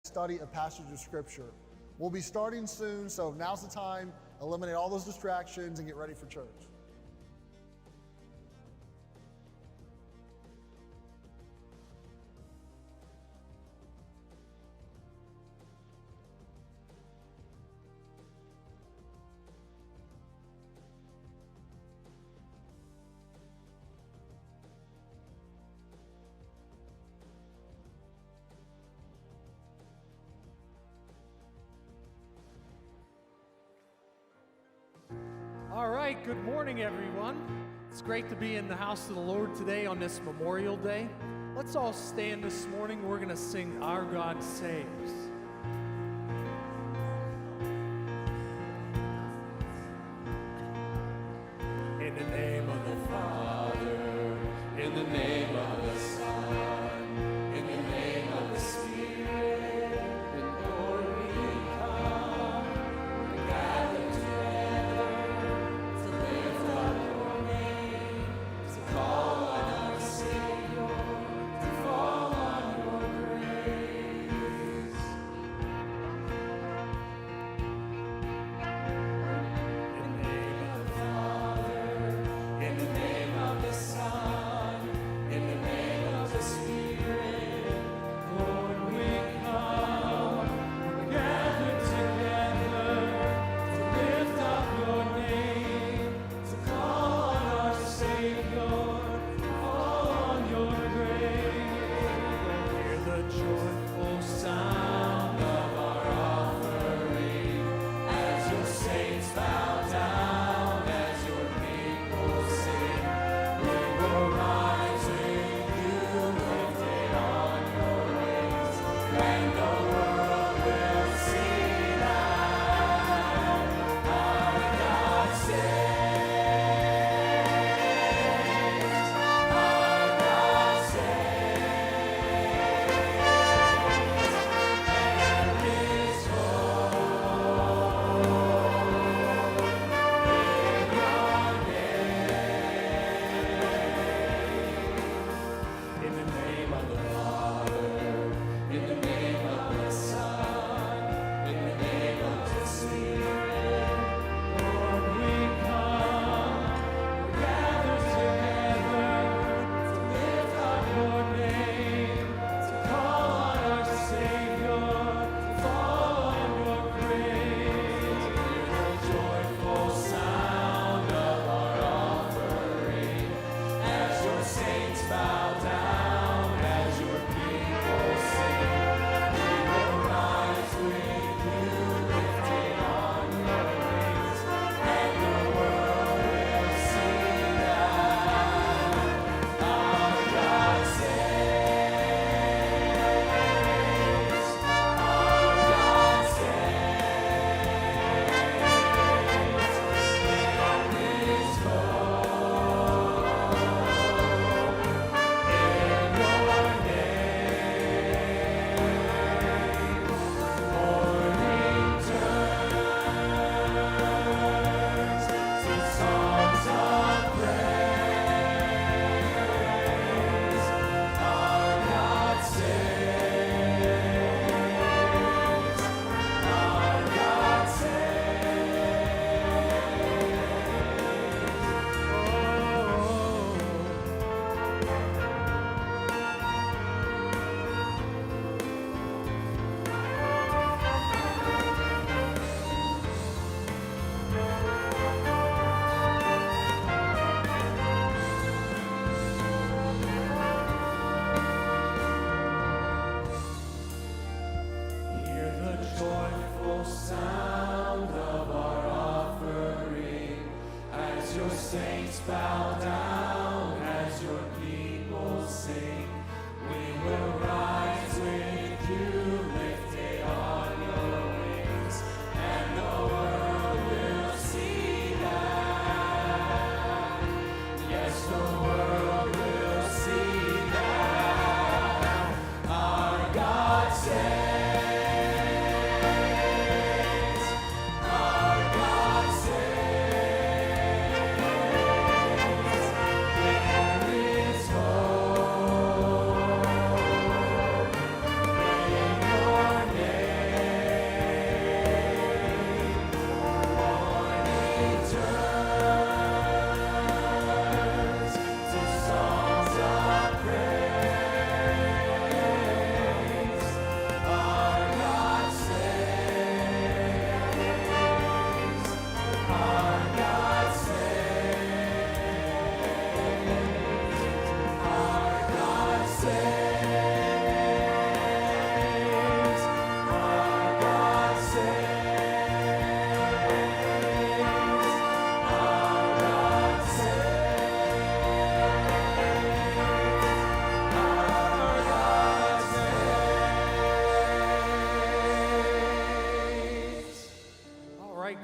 study a passage of Scripture. We'll be starting soon, so now's the time. Eliminate all those distractions and get ready for church. All right, good morning, everyone. It's great to be in the house of the Lord today on this Memorial Day. Let's all stand this morning. We're going to sing Our God Saves. In the name of the Father, in the name of the Son, in the name of the Spirit, and Lord, we come, we're gathered together to lift up your name, to call on our Savior, to fall on your grace.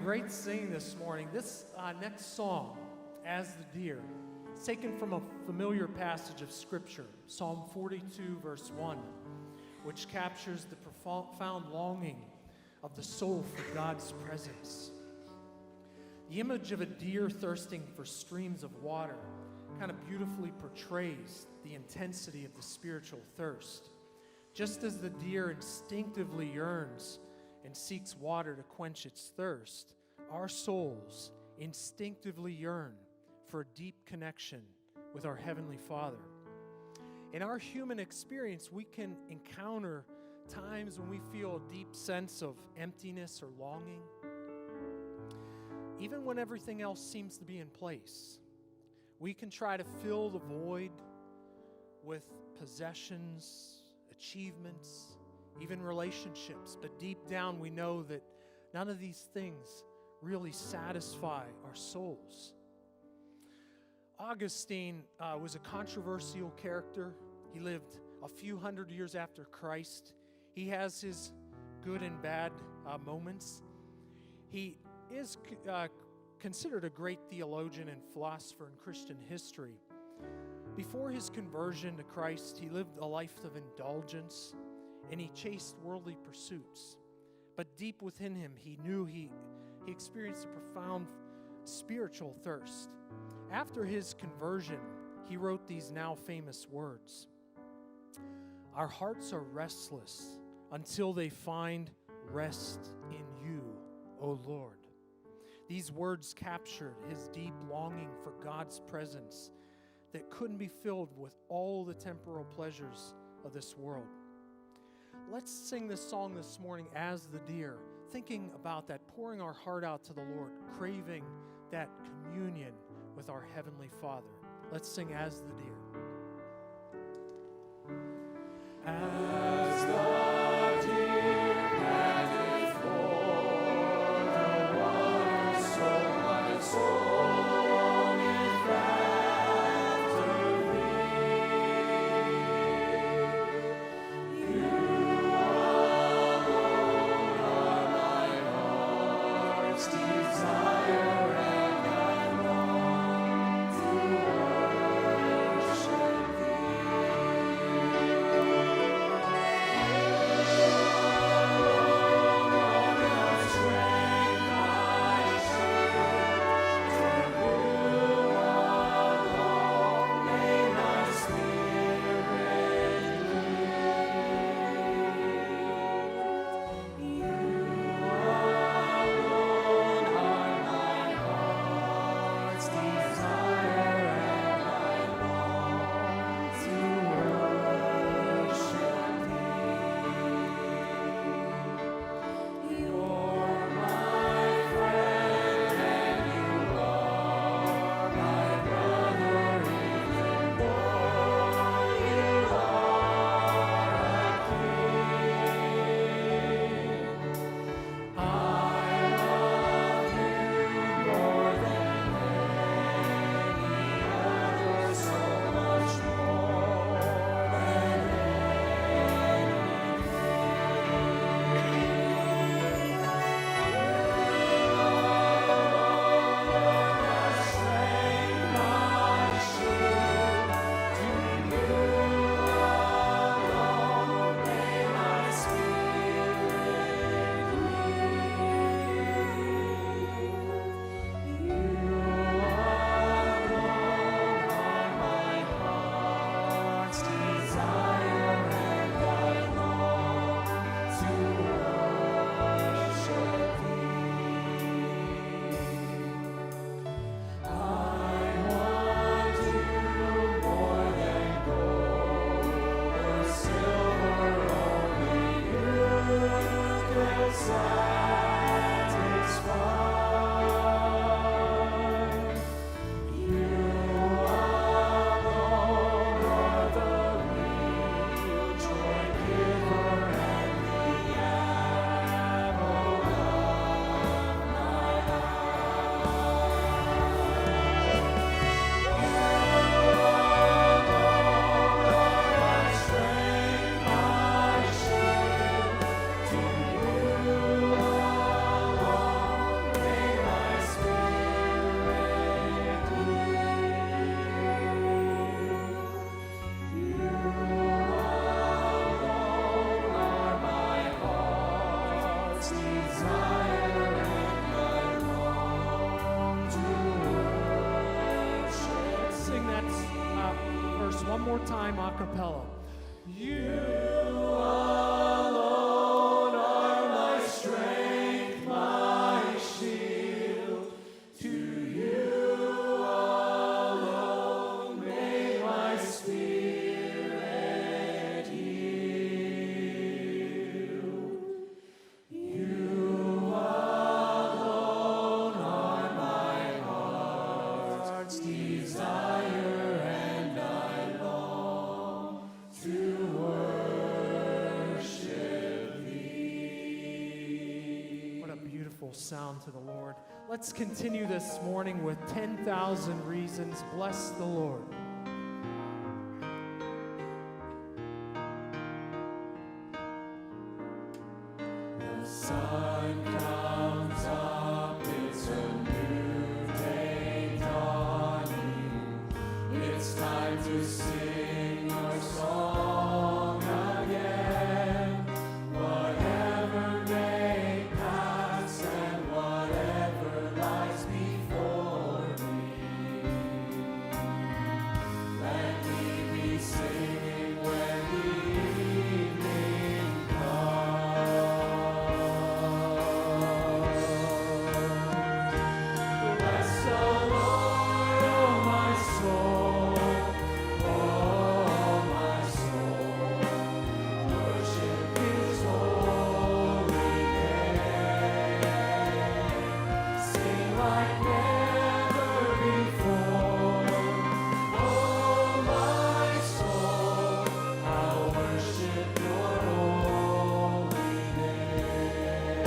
great singing this morning. This next song, As the Deer, is taken from a familiar passage of Scripture, Psalm 42, verse 1, which captures the profound longing of the soul for God's presence. The image of a deer thirsting for streams of water kind of beautifully portrays the intensity of the spiritual thirst. Just as the deer instinctively yearns and seeks water to quench its thirst, our souls instinctively yearn for a deep connection with our Heavenly Father. In our human experience, we can encounter times when we feel a deep sense of emptiness or longing, even when everything else seems to be in place. We can try to fill the void with possessions, achievements, even relationships, but deep down we know that none of these things really satisfy our souls. Augustine was a controversial character. He lived a few hundred years after Christ. He has his good and bad moments. He is considered a great theologian and philosopher in Christian history. Before his conversion to Christ, he lived a life of indulgence, and he chased worldly pursuits. But deep within him, he knew he experienced a profound spiritual thirst. After his conversion, he wrote these now famous words: "Our hearts are restless until they find rest in you, O Lord." These words captured his deep longing for God's presence that couldn't be filled with all the temporal pleasures of this world. Let's sing this song this morning, As the Deer, thinking about that, pouring our heart out to the Lord, craving that communion with our Heavenly Father. Let's sing As the Deer. As the deer panteth for the water, so my soul longeth after thee. You alone are my heart's desire, and I long to worship thee. more time a cappella. You alone are my strength, my shield. To you alone may my spirit yield. You alone are my heart's desire, and I long to worship thee. What a beautiful sound to the Lord. Let's continue this morning with 10,000 Reasons. Bless the Lord. The sun comes up, it's a new day dawning. It's time to sing our song again. Whatever may pass and whatever lies before me, let me be singing when the evening comes. Bless the Lord, oh my soul, oh my soul. Worship His holy name. Sing like never before. Oh my soul, I'll worship Your holy name.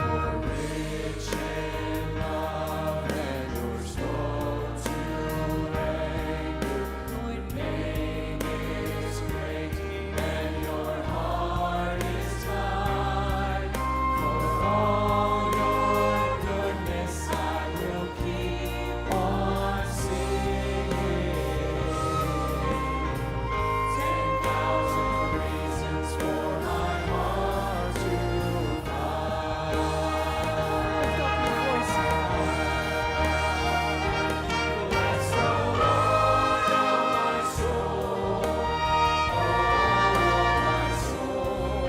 You're rich in love and You're slow to anger. Your name is great and Your heart is kind. For all Your goodness I will keep on singing. 10,000 reasons for my heart to find. Bless the Lord, oh my soul, oh my soul.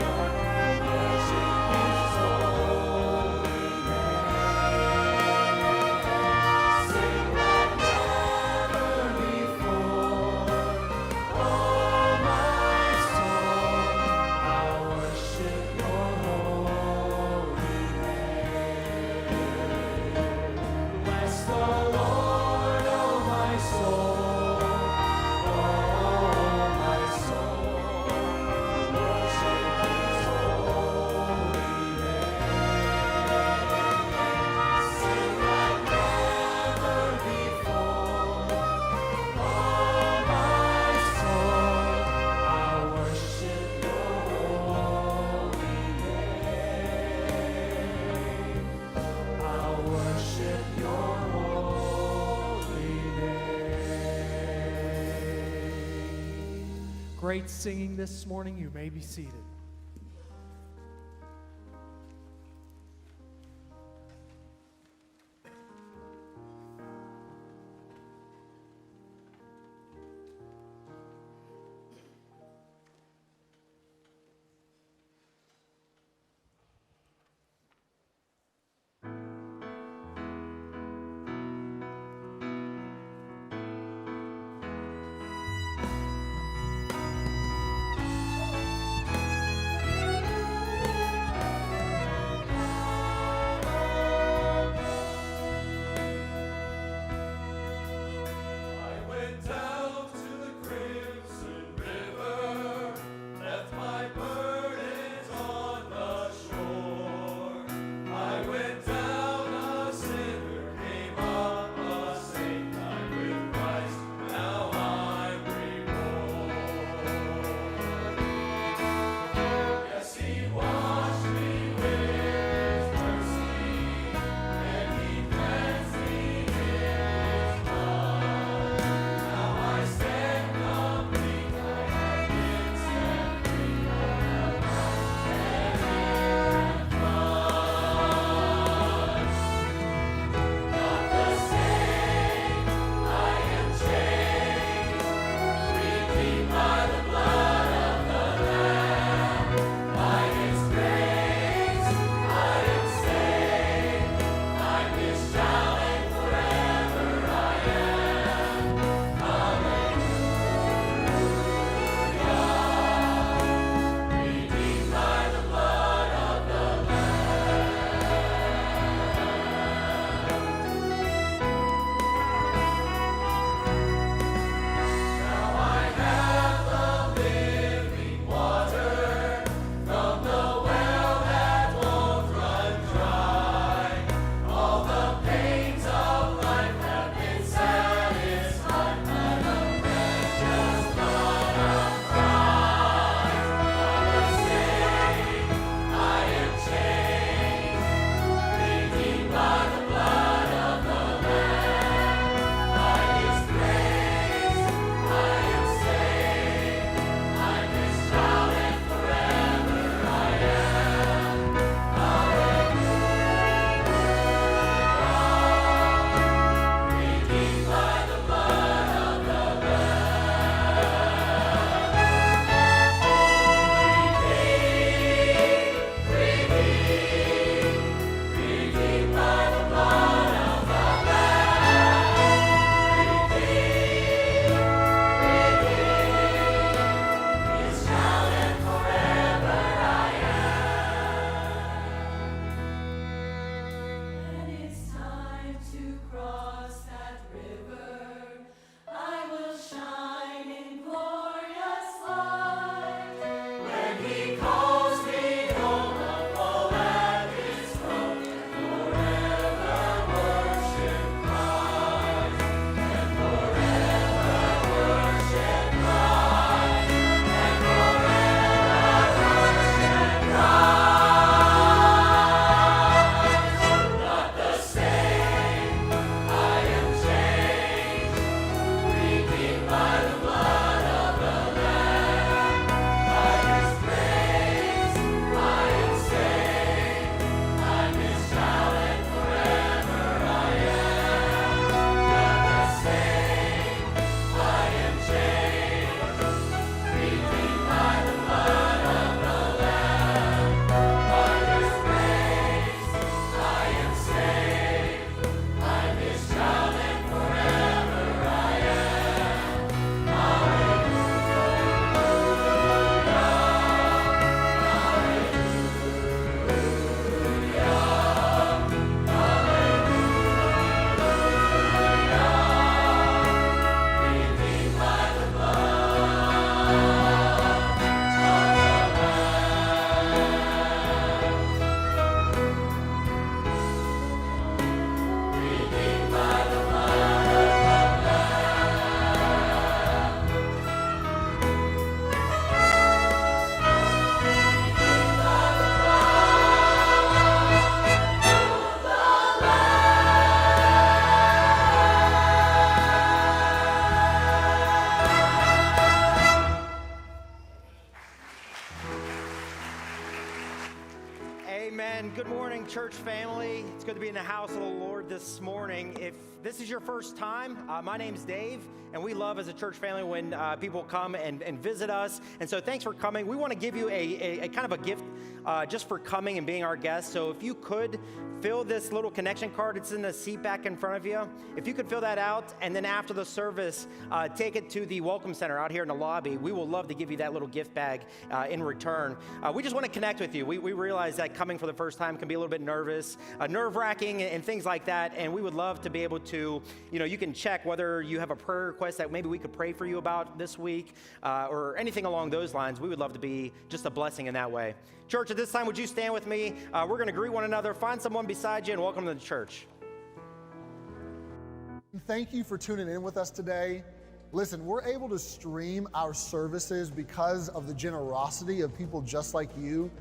Worship His holy name. Sing like never before. Oh my soul, I'll worship Your holy name. Bless the Lord, oh my soul, oh my soul. Worship His holy name. Sing like never before. Oh my soul, I'll worship Your holy name. I'll worship Your holy name. Great singing this morning. You may be seated. Good morning, church family. It's good to be in the house of the Lord this morning. If this is your first time, my name's Dave, and we love as a church family when people come and visit us. And so thanks for coming. We want to give you a kind of a gift just for coming and being our guest. So if you could fill this little connection card, it's in the seat back in front of you. If you could fill that out, and then after the service, take it to the Welcome Center out here in the lobby. We will love to give you that little gift bag in return. We just want to connect with you. We realize that coming for the first time can be a little bit nerve-wracking and things like that, and we would love to be able to, you can check whether you have a prayer request that maybe we could pray for you about this week or anything along those lines. We would love to be just a blessing in that way. Church, at this time, would you stand with me? We're going to greet one another, find someone beside you, and welcome to the church. Thank you for tuning in with us today. Listen, we're able to stream our services because of the generosity of people just like you.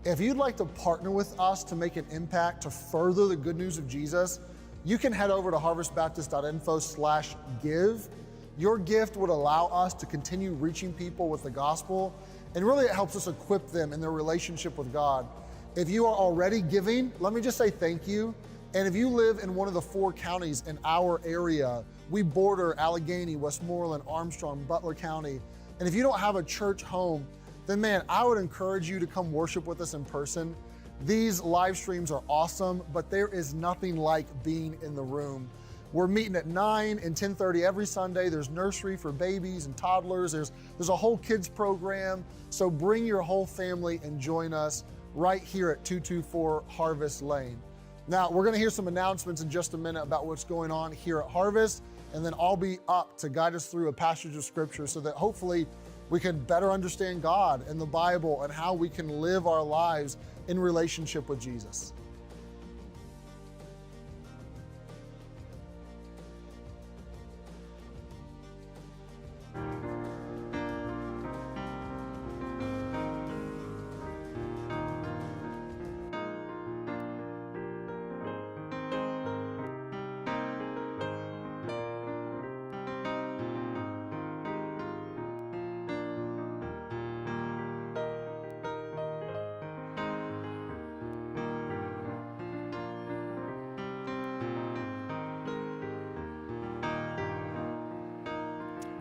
If you'd like to partner with us to make an impact to further the good news of Jesus, you can head over to harvestbaptist.info/give. Your gift would allow us to continue reaching people with the gospel, and really it helps us equip them in their relationship with God. If you are already giving, let me just say thank you. And if you live in one of the 4 counties in our area, we border Allegheny, Westmoreland, Armstrong, Butler County. And if you don't have a church home, then man, I would encourage you to come worship with us in person. These live streams are awesome, but there is nothing like being in the room. We're meeting at 9 and 10:30 every Sunday. There's nursery for babies and toddlers. There's a whole kids program. So bring your whole family and join us right here at 224 Harvest Lane. Now, we're gonna hear some announcements in just a minute about what's going on here at Harvest, and then I'll be up to guide us through a passage of scripture so that hopefully we can better understand God and the Bible and how we can live our lives in relationship with Jesus.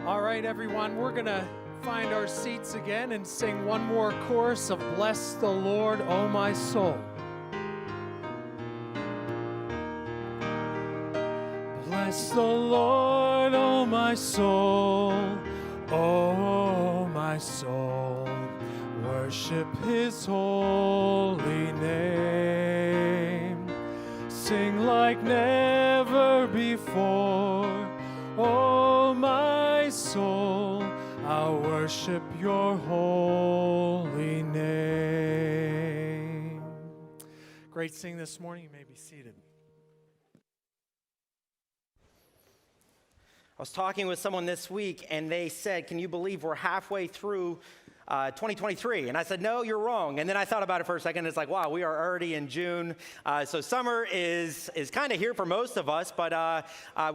All right, everyone, we're going to find our seats again and sing one more chorus of Bless the Lord, O my soul. Bless the Lord, O my soul, O my soul. Worship his holy name. Sing like never before, O my soul, I'll worship your holy name. Great singing this morning. You may be seated. I was talking with someone this week, and they said, can you believe we're halfway through 2023? And I said, no, you're wrong. And then I thought about it for a second. It's like, wow, we are already in June. So summer is kind of here for most of us, but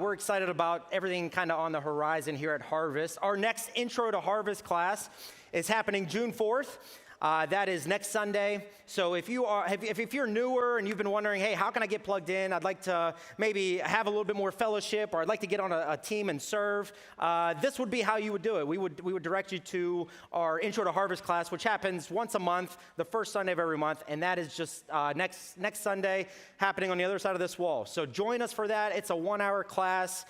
we're excited about everything kind of on the horizon here at Harvest. Our next Intro to Harvest class is happening June 4th. That is next Sunday. So if you're newer and you've been wondering, hey, how can I get plugged in? I'd like to maybe have a little bit more fellowship, or I'd like to get on a team and serve. This would be how you would do it. We would direct you to our Intro to Harvest class, which happens once a month, the first Sunday of every month, and that is just next Sunday, happening on the other side of this wall. So join us for that. It's a 1-hour class.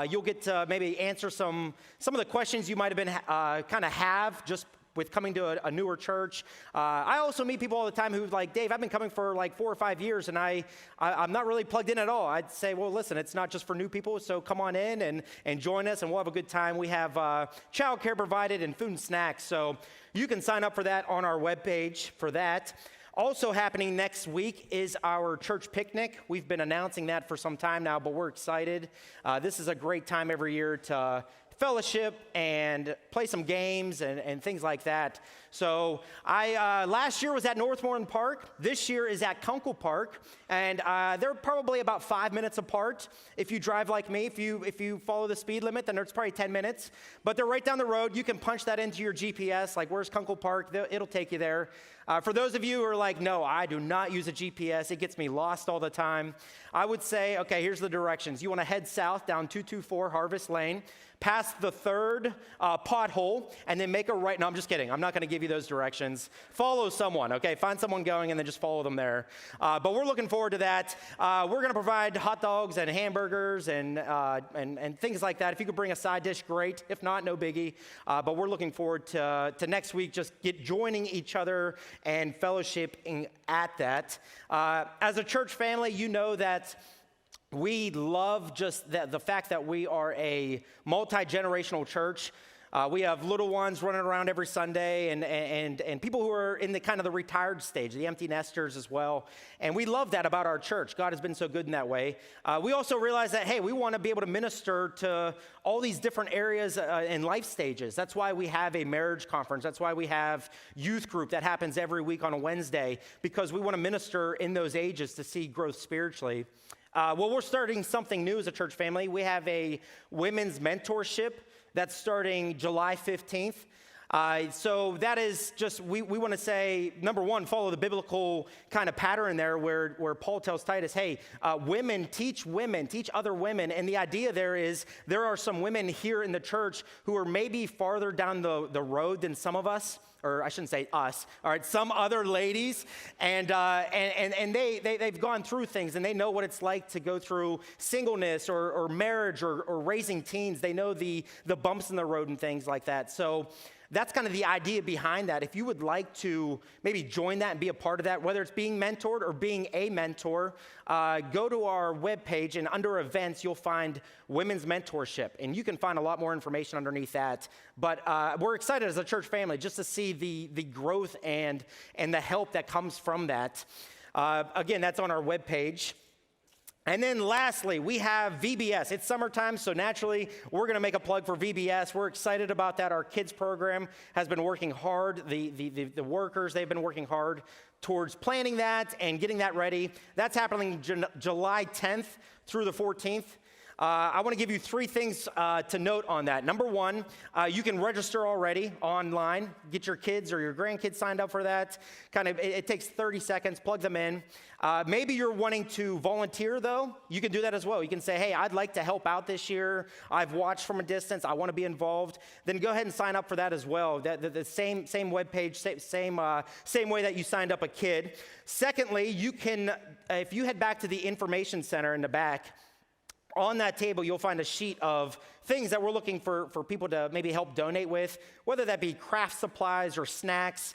You'll get to maybe answer some of the questions you might have been have just with coming to a newer church. I also meet people all the time who's like, Dave, I've been coming for like 4 or 5 years, and I'm not really plugged in at all. I'd say, well, listen, it's not just for new people, so come on in and join us, and we'll have a good time. We have childcare provided and food and snacks, so you can sign up for that on our webpage for that. Also happening next week is our church picnic. We've been announcing that for some time now, but we're excited. This is a great time every year to fellowship and play some games and things like that. So I last year was at Northmorland Park. This year is at Kunkel Park, and they're probably about 5 minutes apart. If you drive like me, if you follow the speed limit, then it's probably 10 minutes. But they're right down the road. You can punch that into your GPS, like where's Kunkel Park? It'll take you there. For those of you who are like, no, I do not use a GPS. It gets me lost all the time. I would say, okay, here's the directions. You want to head south down 224 Harvest Lane, past the third pothole, and then make a right. No, I'm just kidding. I'm not going to give you those directions. Follow someone, okay? Find someone going and then just follow them there. But we're looking forward to that. We're going to provide hot dogs and hamburgers and things like that. If you could bring a side dish, great. If not, no biggie. But we're looking forward to next week just joining each other and fellowshipping at that. As a church family, you know that we love just the fact that we are a multi-generational church. We have little ones running around every Sunday and people who are in the kind of the retired stage, the empty nesters as well. And we love that about our church. God has been so good in that way. We also realize that, hey, we want to be able to minister to all these different areas in life stages. That's why we have a marriage conference. That's why we have youth group that happens every week on a Wednesday, because we want to minister in those ages to see growth spiritually. Well, we're starting something new as a church family. We have a women's mentorship that's starting July 15th. So that is just, we want to say, number one, follow the biblical kind of pattern there where Paul tells Titus, hey, women, teach other women. And the idea there is there are some women here in the church who are maybe farther down the road than some of us. Or I shouldn't say us, all right, some other ladies, and they've gone through things, and they know what it's like to go through singleness or marriage or raising teens. They know the bumps in the road and things like that. So that's kind of the idea behind that. If you would like to maybe join that and be a part of that, whether it's being mentored or being a mentor, go to our webpage, and under events, you'll find women's mentorship. And you can find a lot more information underneath that. But we're excited as a church family just to see the growth and the help that comes from that. Again, that's on our webpage. And then lastly, we have VBS. It's summertime, so naturally, we're going to make a plug for VBS. We're excited about that. Our kids program has been working hard. The workers, they've been working hard towards planning that and getting that ready. That's happening July 10th through the 14th. I want to give you 3 things to note on that. Number one, you can register already online. Get your kids or your grandkids signed up for that. It takes 30 seconds. Plug them in. Maybe you're wanting to volunteer, though. You can do that as well. You can say, hey, I'd like to help out this year. I've watched from a distance. I want to be involved. Then go ahead and sign up for that as well. The same webpage, same way that you signed up a kid. Secondly, you can, if you head back to the information center in the back, on that table, you'll find a sheet of things that we're looking for people to maybe help donate with, whether that be craft supplies or snacks.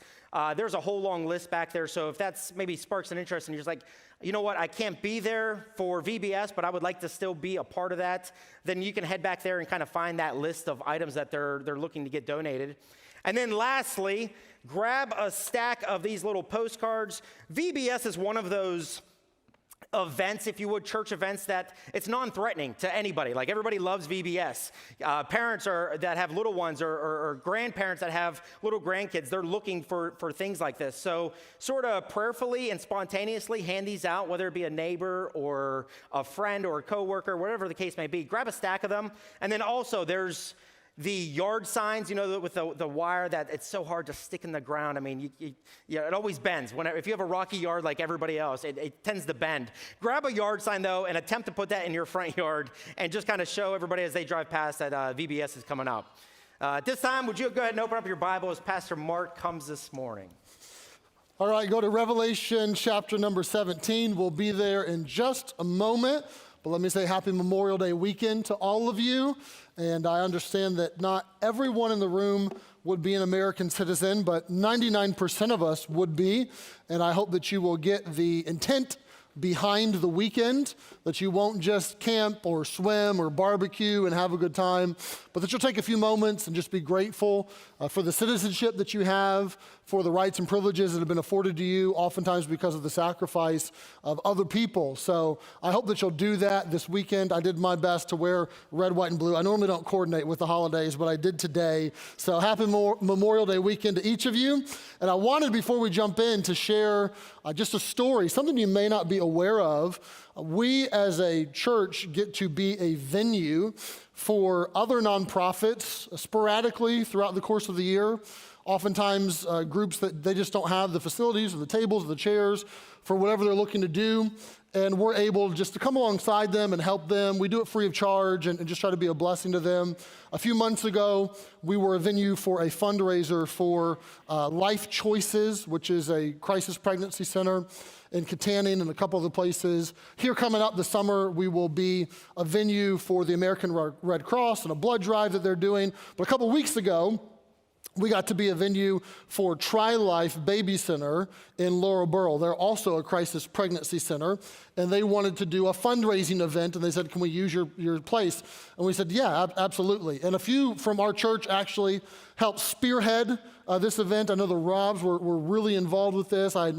There's a whole long list back there. So if that's maybe sparks an interest and you're just like, you know what, I can't be there for VBS, but I would like to still be a part of that, then you can head back there and kind of find that list of items that they're looking to get donated. And then lastly, grab a stack of these little postcards. VBS is one of those events, if you would, church events that it's non-threatening to anybody. Like everybody loves VBS. Parents that have little ones or grandparents that have little grandkids, they're looking for things like this. So sort of prayerfully and spontaneously hand these out, whether it be a neighbor or a friend or a coworker, whatever the case may be. Grab a stack of them. And then also there's the yard signs, with the wire that it's so hard to stick in the ground. I mean, it always bends. If you have a rocky yard like everybody else, it tends to bend. Grab a yard sign, though, and attempt to put that in your front yard and just kind of show everybody as they drive past that VBS is coming up. At this time, would you go ahead and open up your Bible as Pastor Marc comes this morning? All right, go to Revelation chapter number 17. We'll be there in just a moment. But let me say happy Memorial Day weekend to all of you. And I understand that not everyone in the room would be an American citizen, but 99% of us would be. And I hope that you will get the intent behind the weekend, that you won't just camp or swim or barbecue and have a good time, but that you'll take a few moments and just be grateful for the citizenship that you have, for the rights and privileges that have been afforded to you, oftentimes because of the sacrifice of other people. So I hope that you'll do that this weekend. I did my best to wear red, white, and blue. I normally don't coordinate with the holidays, but I did today. So happy Memorial Day weekend to each of you. And I wanted, before we jump in, to share just a story, something you may not be aware of. We as a church get to be a venue for other nonprofits sporadically throughout the course of the year. Oftentimes groups that they just don't have the facilities or the tables or the chairs for whatever they're looking to do. And we're able just to come alongside them and help them. We do it free of charge and just try to be a blessing to them. A few months ago, we were a venue for a fundraiser for Life Choices, which is a crisis pregnancy center in Katanning and a couple other places. Here coming up this summer, we will be a venue for the American Red Cross and a blood drive that they're doing. But a couple weeks ago, we got to be a venue for Tri-Life Baby Center in Laurel Burrell. They're also a crisis pregnancy center, and they wanted to do a fundraising event, and they said, can we use your place? And we said, yeah, absolutely. And a few from our church actually helped spearhead this event. I know the Robs were really involved with this. I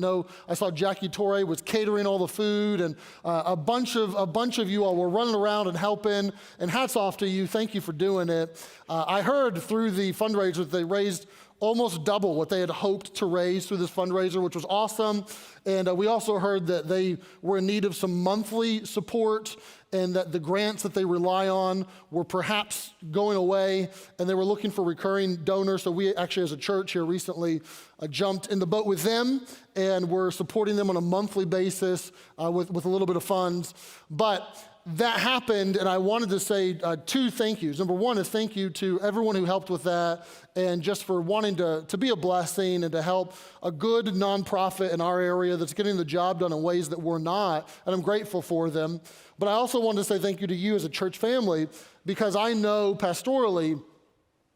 saw Jackie Torre was catering all the food, and a bunch of you all were running around and helping, and hats off to you. Thank you for doing it. I heard through the fundraiser that they raised almost double what they had hoped to raise through this fundraiser, which was awesome. And we also heard that they were in need of some monthly support, and that the grants that they rely on were perhaps going away, and they were looking for recurring donors. So we actually, as a church here recently, jumped in the boat with them, and we're supporting them on a monthly basis with a little bit of funds. But that happened, and I wanted to say two thank yous. Number one is thank you to everyone who helped with that, and just for wanting to be a blessing and to help a good nonprofit in our area that's getting the job done in ways that we're not, and I'm grateful for them. But I also wanted to say thank you to you as a church family, because I know pastorally,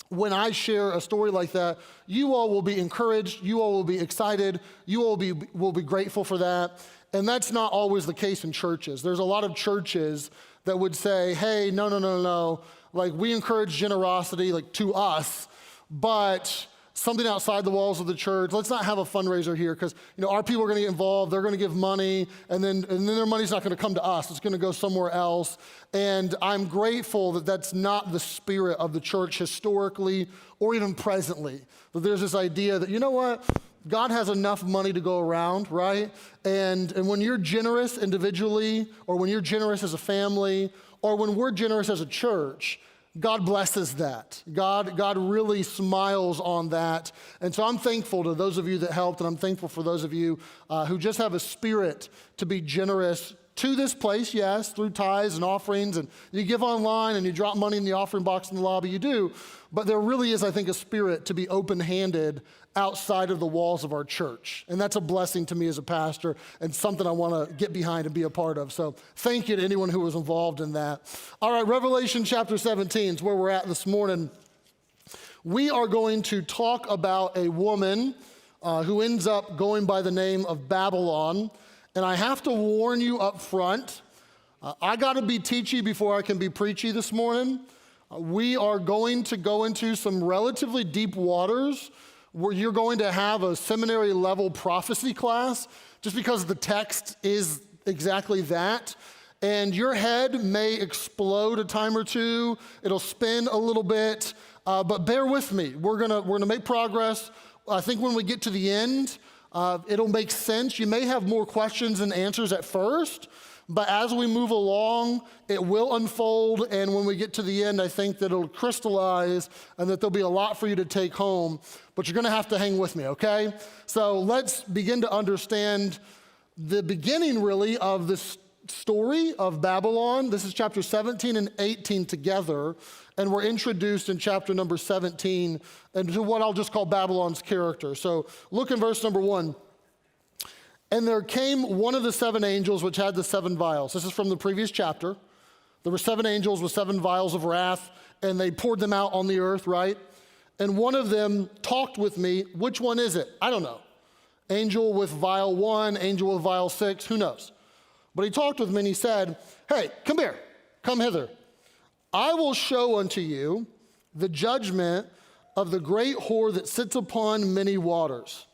when I share a story like that, you all will be encouraged, you all will be excited, you all will be grateful for that. And that's not always the case in churches. There's a lot of churches that would say, hey, no. Like, we encourage generosity, like, to us, but something outside the walls of the church, let's not have a fundraiser here, because our people are going to get involved, they're going to give money, and then their money's not going to come to us, it's going to go somewhere else. And I'm grateful that that's not the spirit of the church historically or even presently. But there's this idea that, you know what? God has enough money to go around, right? And when you're generous individually, or when you're generous as a family, or when we're generous as a church, God blesses that. God really smiles on that. And so I'm thankful to those of you that helped, and I'm thankful for those of you who just have a spirit to be generous to this place, yes, through tithes and offerings, and you give online and you drop money in the offering box in the lobby, you do. But there really is, I think, a spirit to be open-handed outside of the walls of our church. And that's a blessing to me as a pastor, and something I want to get behind and be a part of. So thank you to anyone who was involved in that. All right, Revelation chapter 17 is where we're at this morning. We are going to talk about a woman who ends up going by the name of Babylon. And I have to warn you up front, I got to be teachy before I can be preachy this morning. We are going to go into some relatively deep waters where you're going to have a seminary level prophecy class, just because the text is exactly that. And your head may explode a time or two. It'll spin a little bit, but bear with me. We're gonna make progress. I think when we get to the end, it'll make sense. You may have more questions than answers at first, but as we move along, it will unfold, and when we get to the end, I think that it'll crystallize and that there'll be a lot for you to take home, but you're gonna have to hang with me, okay? So let's begin to understand the beginning, really, of this story of Babylon. This is chapter 17 and 18 together, and we're introduced in chapter number 17 into what I'll just call Babylon's character. So look in verse number 1. And there came one of the seven angels which had the seven vials. This is from the previous chapter. There were seven angels with seven vials of wrath, and they poured them out on the earth, right? And one of them talked with me. Which one is it? I don't know. Angel with vial 1, angel with vial 6, who knows? But he talked with me and he said, hey, come here, come hither. I will show unto you the judgment of the great whore that sits upon many waters.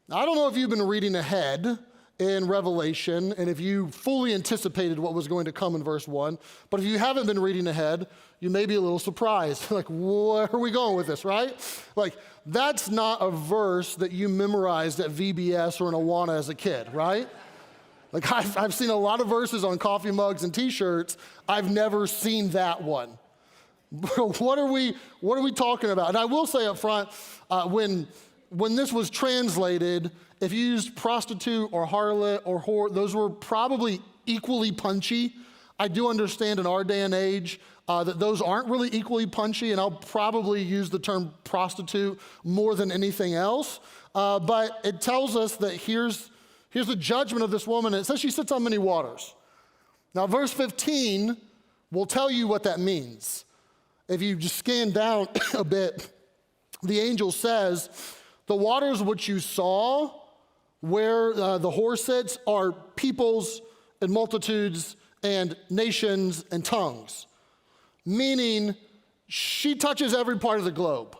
Now, I don't know if you've been reading ahead in Revelation and if you fully anticipated what was going to come in verse 1, but if you haven't been reading ahead, you may be a little surprised. Like, where are we going with this, right? Like, that's not a verse that you memorized at VBS or in Awana as a kid, right? Like, I've seen a lot of verses on coffee mugs and t-shirts. I've never seen that one. What are we talking about? And I will say up front, when this was translated, if you used prostitute or harlot or whore, those were probably equally punchy. I do understand in our day and age that those aren't really equally punchy, and I'll probably use the term prostitute more than anything else. But it tells us that here's the judgment of this woman. It says she sits on many waters. Now, verse 15 will tell you what that means. If you just scan down a bit, the angel says, the waters which you saw where the whore sits are peoples and multitudes and nations and tongues. Meaning, she touches every part of the globe.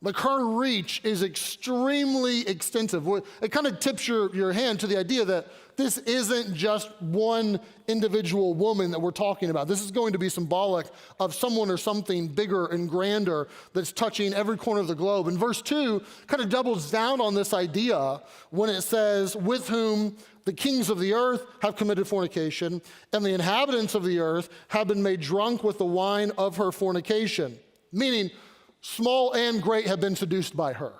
Like, her reach is extremely extensive. It kind of tips your hand to the idea that this isn't just one individual woman that we're talking about. This is going to be symbolic of someone or something bigger and grander that's touching every corner of the globe. And verse 2 kind of doubles down on this idea when it says, with whom the kings of the earth have committed fornication, and the inhabitants of the earth have been made drunk with the wine of her fornication. Meaning, small and great have been seduced by her.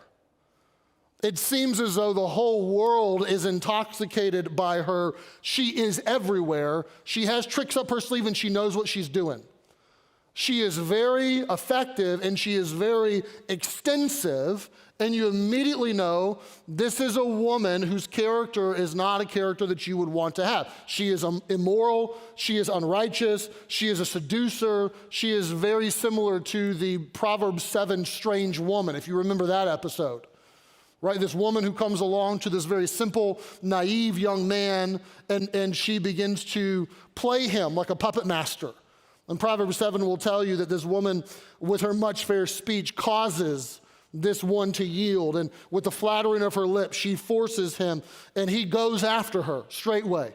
It seems as though the whole world is intoxicated by her. She is everywhere. She has tricks up her sleeve and she knows what she's doing. She is very effective and she is very extensive, and you immediately know this is a woman whose character is not a character that you would want to have. She is immoral, she is unrighteous, she is a seducer, she is very similar to the Proverbs 7 strange woman, if you remember that episode. Right, this woman who comes along to this very simple, naive young man, and she begins to play him like a puppet master. And Proverbs 7 will tell you that this woman, with her much fair speech, causes this one to yield. And with the flattering of her lips, she forces him, and he goes after her straightway.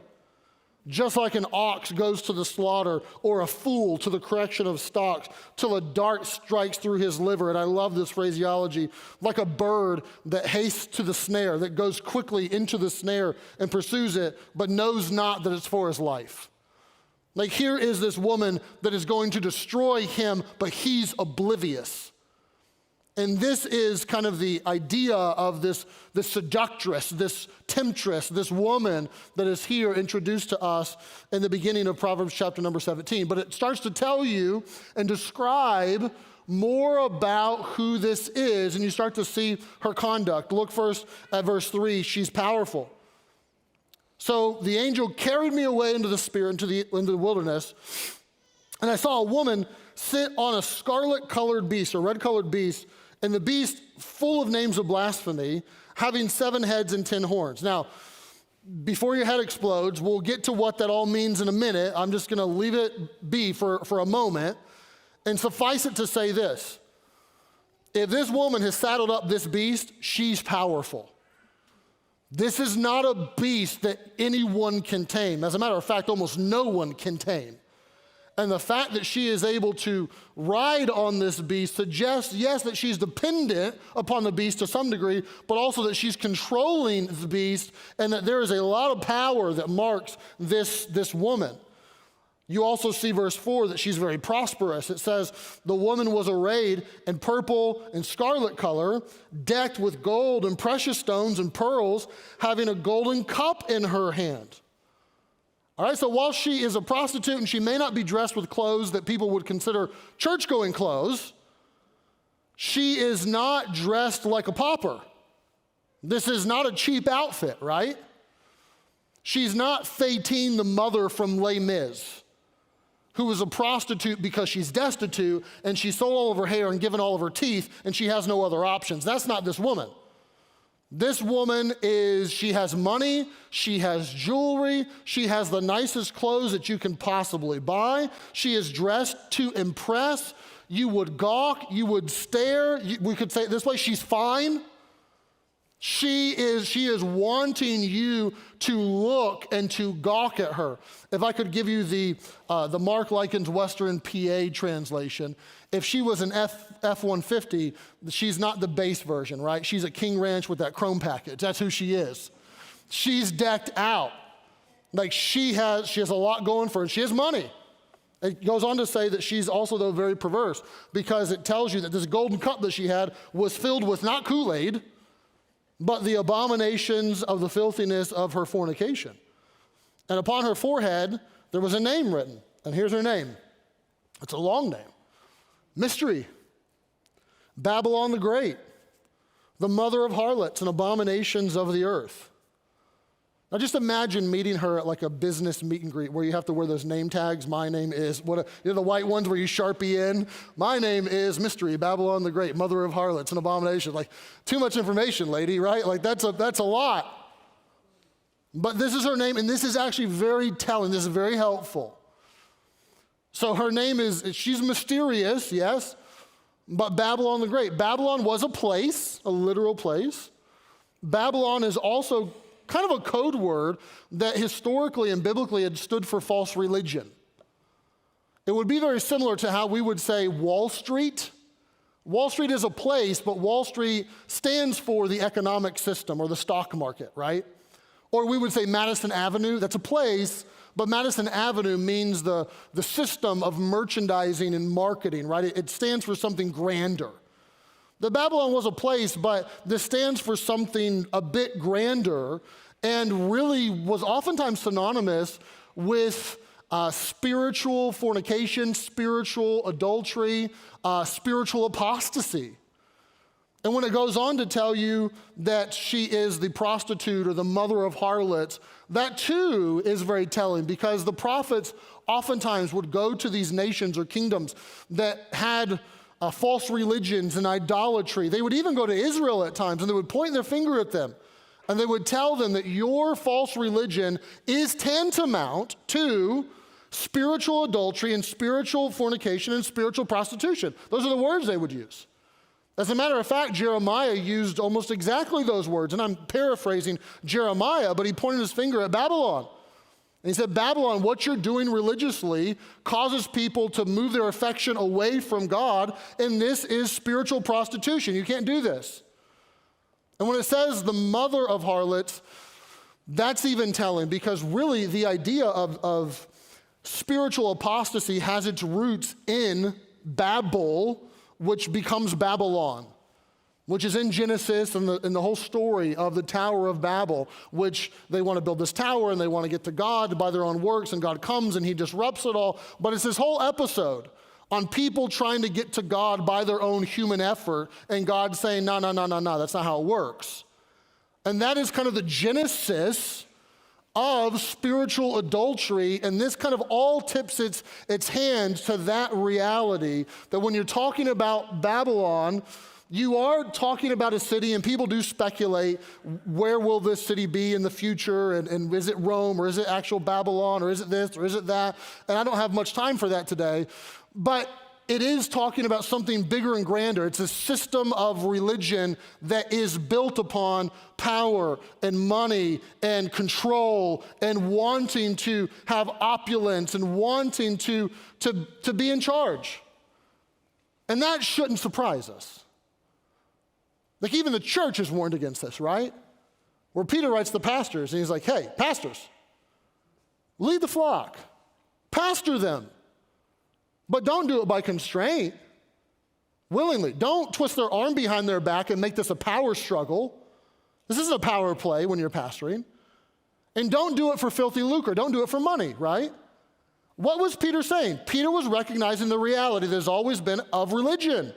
Just like an ox goes to the slaughter, or a fool to the correction of stocks, till a dart strikes through his liver. And I love this phraseology, like a bird that hastes to the snare, that goes quickly into the snare and pursues it, but knows not that it's for his life. Like, here is this woman that is going to destroy him, but he's oblivious. And this is kind of the idea of this seductress, this temptress, this woman that is here introduced to us in the beginning of Proverbs chapter number 17. But it starts to tell you and describe more about who this is, and you start to see her conduct. Look first at verse 3. She's powerful. So the angel carried me away into the spirit, into the wilderness, and I saw a woman sit on a scarlet-colored beast, a red-colored beast, and the beast full of names of blasphemy, having 7 heads and 10 horns. Now, before your head explodes, we'll get to what that all means in a minute. I'm just going to leave it be for a moment, and suffice it to say this. If this woman has saddled up this beast, she's powerful. This is not a beast that anyone can tame. As a matter of fact, almost no one can tame. And the fact that she is able to ride on this beast suggests, yes, that she's dependent upon the beast to some degree, but also that she's controlling the beast, and that there is a lot of power that marks this woman. You also see verse 4 that she's very prosperous. It says, the woman was arrayed in purple and scarlet color, decked with gold and precious stones and pearls, having a golden cup in her hand. All right, so while she is a prostitute and she may not be dressed with clothes that people would consider church-going clothes, she is not dressed like a pauper. This is not a cheap outfit, right? She's not Fatine, the mother from Les Mis, who is a prostitute because she's destitute and she sold all of her hair and given all of her teeth and she has no other options. That's not this woman. This woman she has money, she has jewelry, she has the nicest clothes that you can possibly buy. She is dressed to impress. You would gawk, you would stare. We could say it this way, she's fine. She is wanting you to look and to gawk at her. If I could give you the Marc Likins Western PA translation, if she was an F-150, she's not the base version, right? She's at King Ranch with that chrome package. That's who she is. She's decked out. Like she has a lot going for her. She has money. It goes on to say that she's also, though, very perverse because it tells you that this golden cup that she had was filled with not Kool-Aid, but the abominations of the filthiness of her fornication. And upon her forehead, there was a name written. And here's her name. It's a long name. Mystery. Babylon the Great, the mother of harlots and abominations of the earth. Now just imagine meeting her at like a business meet and greet where you have to wear those name tags. My name is, the white ones where you Sharpie in. My name is Mystery, Babylon the Great, mother of harlots and abominations. Like, too much information, lady, right? Like, that's a lot. But this is her name, and this is actually very telling. This is very helpful. So her name she's mysterious, yes, but Babylon the Great. Babylon was a place, a literal place. Babylon is also kind of a code word that historically and biblically had stood for false religion. It would be very similar to how we would say Wall Street. Wall Street is a place, but Wall Street stands for the economic system or the stock market, right? Or we would say Madison Avenue, that's a place, but Madison Avenue means the system of merchandising and marketing, right? It stands for something grander. The Babylon was a place, but this stands for something a bit grander and really was oftentimes synonymous with spiritual fornication, spiritual adultery, spiritual apostasy. And when it goes on to tell you that she is the prostitute or the mother of harlots, that too is very telling because the prophets oftentimes would go to these nations or kingdoms that had false religions and idolatry. They would even go to Israel at times and they would point their finger at them and they would tell them that your false religion is tantamount to spiritual adultery and spiritual fornication and spiritual prostitution. Those are the words they would use. As a matter of fact, Jeremiah used almost exactly those words, and I'm paraphrasing Jeremiah, but he pointed his finger at Babylon. And he said, Babylon, what you're doing religiously causes people to move their affection away from God, and this is spiritual prostitution. You can't do this. And when it says the mother of harlots, that's even telling because really the idea of spiritual apostasy has its roots in Babel, which becomes Babylon, which is in Genesis and the whole story of the Tower of Babel, which they want to build this tower and they want to get to God by their own works, and God comes and he disrupts it all. But it's this whole episode on people trying to get to God by their own human effort, and God saying, no, that's not how it works. And that is kind of the genesis of spiritual adultery, and this kind of all tips its hand to that reality that when you're talking about Babylon, you are talking about a city, and people do speculate, where will this city be in the future, and is it Rome, or is it actual Babylon, or is it this, or is it that? And I don't have much time for that today, but it is talking about something bigger and grander. It's a system of religion that is built upon power and money and control and wanting to have opulence and wanting to be in charge. And that shouldn't surprise us. Like even the church is warned against this, right? Where Peter writes to the pastors and he's like, hey, pastors, lead the flock, pastor them. But don't do it by constraint, willingly. Don't twist their arm behind their back and make this a power struggle. This isn't a power play when you're pastoring. And don't do it for filthy lucre. Don't do it for money, right? What was Peter saying? Peter was recognizing the reality there's always been of religion.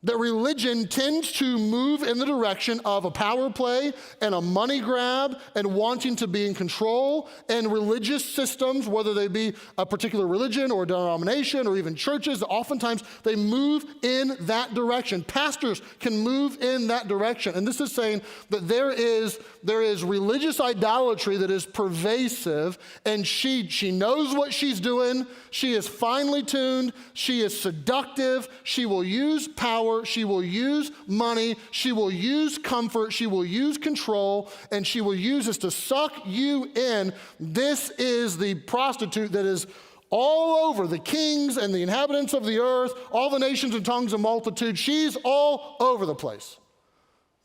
that religion tends to move in the direction of a power play and a money grab and wanting to be in control, and religious systems, whether they be a particular religion or denomination or even churches, oftentimes they move in that direction. Pastors can move in that direction. And this is saying that there is religious idolatry that is pervasive, and she knows what she's doing. She is finely tuned. She is seductive. She will use power. She will use money. She will use comfort. She will use control, and she will use this to suck you in. This is the prostitute that is all over the kings and the inhabitants of the earth, all the nations and tongues and multitudes. She's all over the place.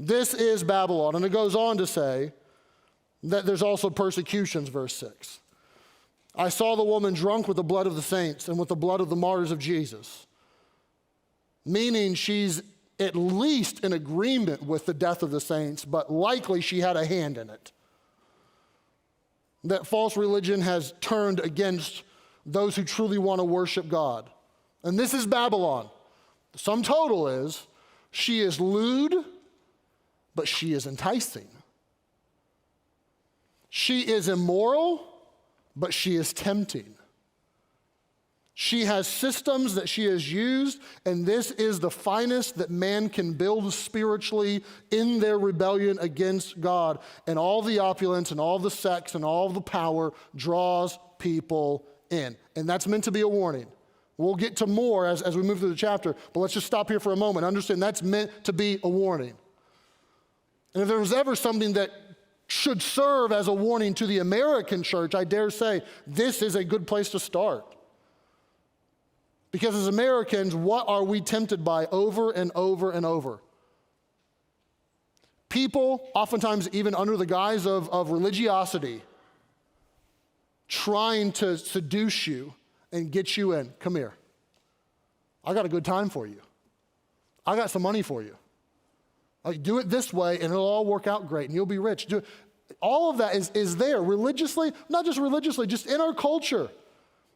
This is Babylon. And it goes on to say that there's also persecutions, verse 6. I saw the woman drunk with the blood of the saints and with the blood of the martyrs of Jesus. Meaning she's at least in agreement with the death of the saints, but likely she had a hand in it. That false religion has turned against those who truly want to worship God. And this is Babylon. The sum total is, she is lewd, but she is enticing. She is immoral, but she is tempting. She has systems that she has used, and this is the finest that man can build spiritually in their rebellion against God. And all the opulence and all the sex and all the power draws people in. And that's meant to be a warning. We'll get to more as we move through the chapter, but let's just stop here for a moment. Understand that's meant to be a warning. And if there was ever something that should serve as a warning to the American church, I dare say this is a good place to start. Because as Americans, what are we tempted by over and over and over? People, oftentimes even under the guise of religiosity, trying to seduce you and get you in. Come here. I got a good time for you. I got some money for you. Like, do it this way and it'll all work out great and you'll be rich. All of that is there religiously, not just religiously, just in our culture.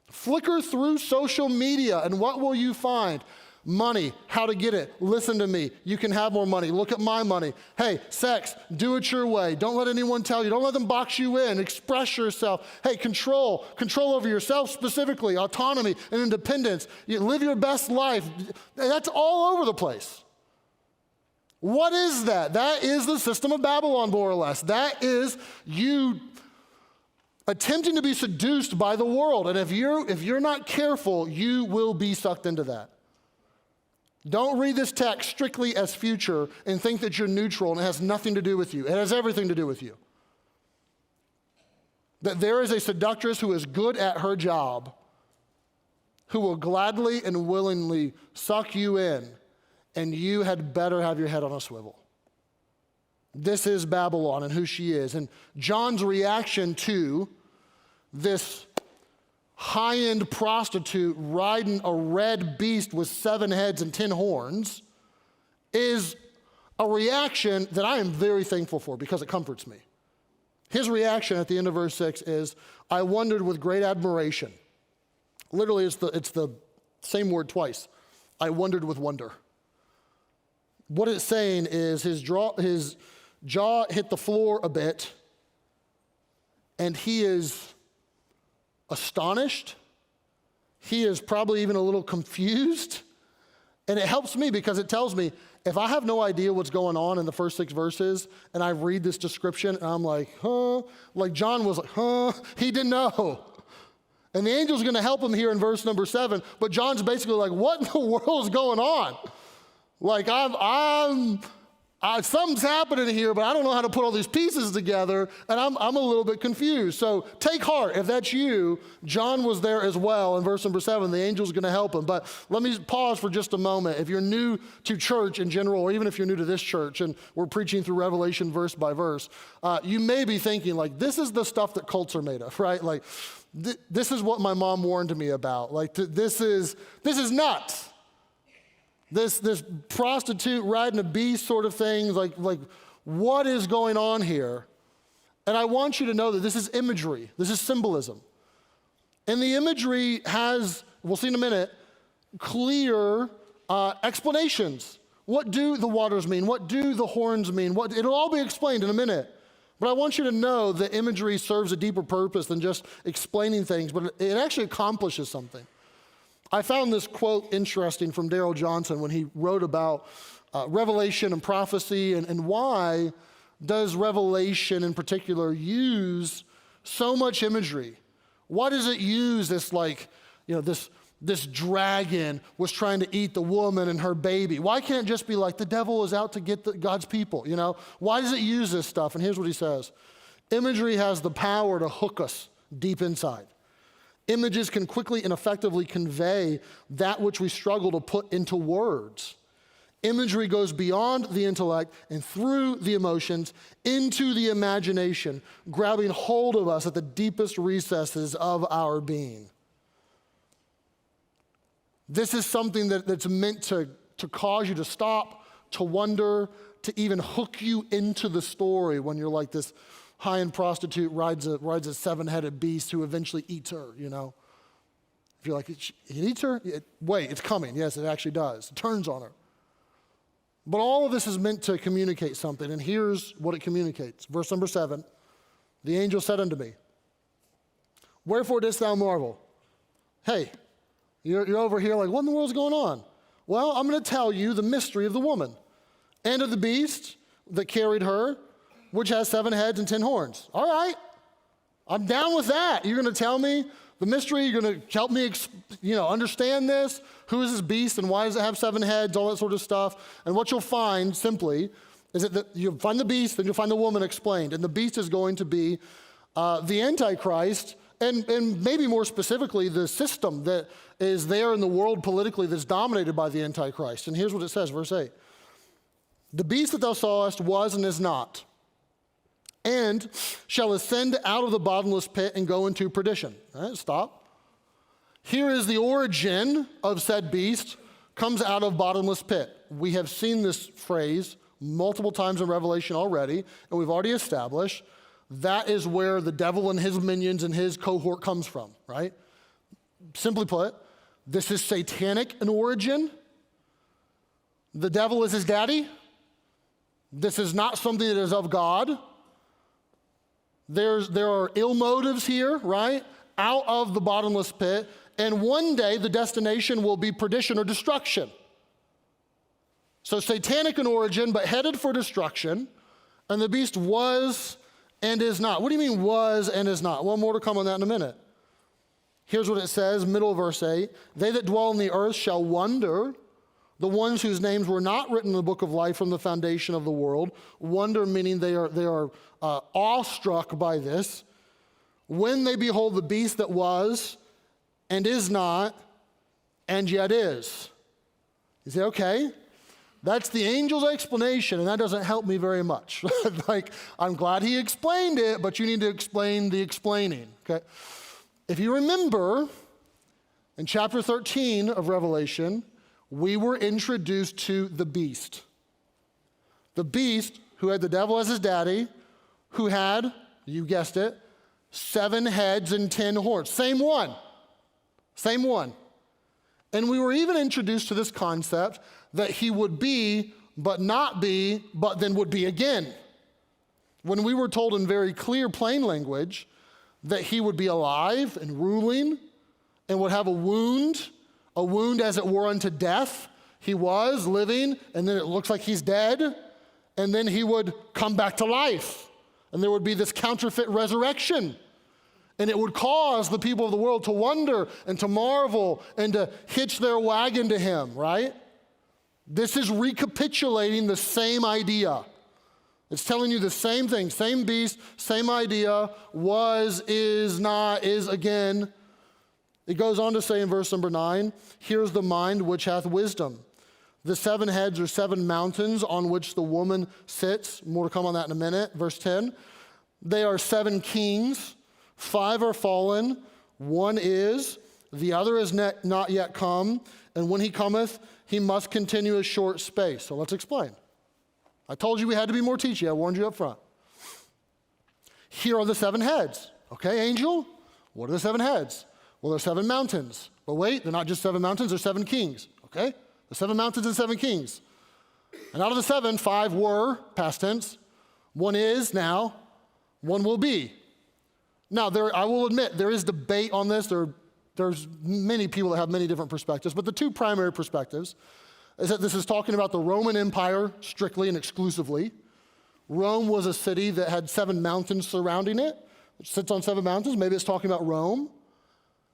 Flicker through social media, and what will you find? Money, how to get it. Listen to me. You can have more money. Look at my money. Hey, sex, do it your way. Don't let anyone tell you. Don't let them box you in. Express yourself. Hey, control over yourself specifically, autonomy and independence. You live your best life. That's all over the place. What is that? That is the system of Babylon, more or less. That is you attempting to be seduced by the world. And if you're not careful, you will be sucked into that. Don't read this text strictly as future and think that you're neutral and it has nothing to do with you. It has everything to do with you. That there is a seductress who is good at her job, who will gladly and willingly suck you in, and you had better have your head on a swivel. This is Babylon and who she is. And John's reaction to this high-end prostitute riding a red beast with 7 heads and 10 horns is a reaction that I am very thankful for because it comforts me. His reaction at the end of verse 6 is, I wondered with great admiration. Literally, it's the same word twice. I wondered with wonder. What it's saying is his jaw hit the floor a bit, and he is astonished. He is probably even a little confused. And it helps me because it tells me if I have no idea what's going on in the first 6 verses and I read this description and I'm like, huh? Like John was like, huh? He didn't know. And the angel's going to help him here in verse number 7. But John's basically like, what in the world is going on? Like something's happening here, but I don't know how to put all these pieces together, and I'm a little bit confused. So take heart, if that's you. John was there as well in verse number 7. The angel's going to help him. But let me pause for just a moment. If you're new to church in general, or even if you're new to this church, and we're preaching through Revelation verse by verse, you may be thinking, like, this is the stuff that cults are made of, right? Like, this is what my mom warned me about. Like, this is nuts. This prostitute riding a beast sort of thing, like what is going on here? And I want you to know that this is imagery. This is symbolism. And the imagery has, we'll see in a minute, clear explanations. What do the waters mean? What do the horns mean? It'll all be explained in a minute. But I want you to know that imagery serves a deeper purpose than just explaining things, but it actually accomplishes something. I found this quote interesting from Darrell Johnson when he wrote about revelation and prophecy and why does Revelation in particular use so much imagery? Why does it use this this dragon was trying to eat the woman and her baby? Why can't it just be like the devil is out to get God's people, Why does it use this stuff? And here's what he says. Imagery has the power to hook us deep inside. Images can quickly and effectively convey that which we struggle to put into words. Imagery goes beyond the intellect and through the emotions into the imagination, grabbing hold of us at the deepest recesses of our being. This is something that's meant to cause you to stop, to wonder, to even hook you into the story when you're like this high-end prostitute rides a seven-headed beast who eventually eats her, If you're like, it eats her? Wait, it's coming. Yes, it actually does. It turns on her. But all of this is meant to communicate something, and here's what it communicates. Verse number 7, the angel said unto me, wherefore didst thou marvel? Hey, you're over here like, what in the world's going on? Well, I'm going to tell you the mystery of the woman and of the beast that carried her, which has 7 heads and 10 horns. All right, I'm down with that. You're going to tell me the mystery. You're going to help me, understand this. Who is this beast and why does it have 7 heads? All that sort of stuff. And what you'll find simply is that you'll find the beast, then you'll find the woman explained. And the beast is going to be the Antichrist, and maybe more specifically, the system that is there in the world politically that's dominated by the Antichrist. And here's what it says, verse 8. The beast that thou sawest was and is not, and shall ascend out of the bottomless pit and go into perdition. All right, stop. Here is the origin of said beast, comes out of bottomless pit. We have seen this phrase multiple times in Revelation already, and we've already established that is where the devil and his minions and his cohort comes from, right? Simply put, this is satanic in origin. The devil is his daddy. This is not something that is of God. There are ill motives here, right? Out of the bottomless pit. And one day the destination will be perdition or destruction. So satanic in origin, but headed for destruction. And the beast was and is not. What do you mean was and is not? Well, more to come on that in a minute. Here's what it says, middle of verse 8. They that dwell on the earth shall wonder, the ones whose names were not written in the book of life from the foundation of the world. Wonder meaning they are awestruck by this. When they behold the beast that was and is not and yet is. You say, okay, that's the angel's explanation, and that doesn't help me very much. I'm glad he explained it, but you need to explain the explaining, okay? If you remember, in chapter 13 of Revelation, we were introduced to the beast. The beast who had the devil as his daddy, who had, you guessed it, 7 heads and 10 horns. Same one. Same one. And we were even introduced to this concept that he would be, but not be, but then would be again. When we were told in very clear, plain language that he would be alive and ruling and would have a wound as it were unto death. He was living, and then it looks like he's dead, and then he would come back to life. And there would be this counterfeit resurrection. And it would cause the people of the world to wonder and to marvel and to hitch their wagon to him, right? This is recapitulating the same idea. It's telling you the same thing, same beast, same idea, was, is, not, is again. It goes on to say in verse number 9, here's the mind which hath wisdom. The 7 heads are 7 mountains on which the woman sits. More to come on that in a minute. Verse 10, they are 7 kings. 5 are fallen, 1 is, the other is not yet come, and when he cometh, he must continue a short space. So let's explain. I told you we had to be more teachy. I warned you up front. Here are the 7 heads. Okay, angel, what are the 7 heads? Well, they're 7 mountains. But wait, they're not just 7 mountains, they're 7 kings. Okay, the 7 mountains and 7 kings. And out of the 7, 5 were, past tense, 1 is now, 1 will be. Now, I will admit, there is debate on this. There's many people that have many different perspectives, but the 2 primary perspectives is that this is talking about the Roman Empire strictly and exclusively. Rome was a city that had 7 mountains surrounding it. It sits on 7 mountains. Maybe it's talking about Rome.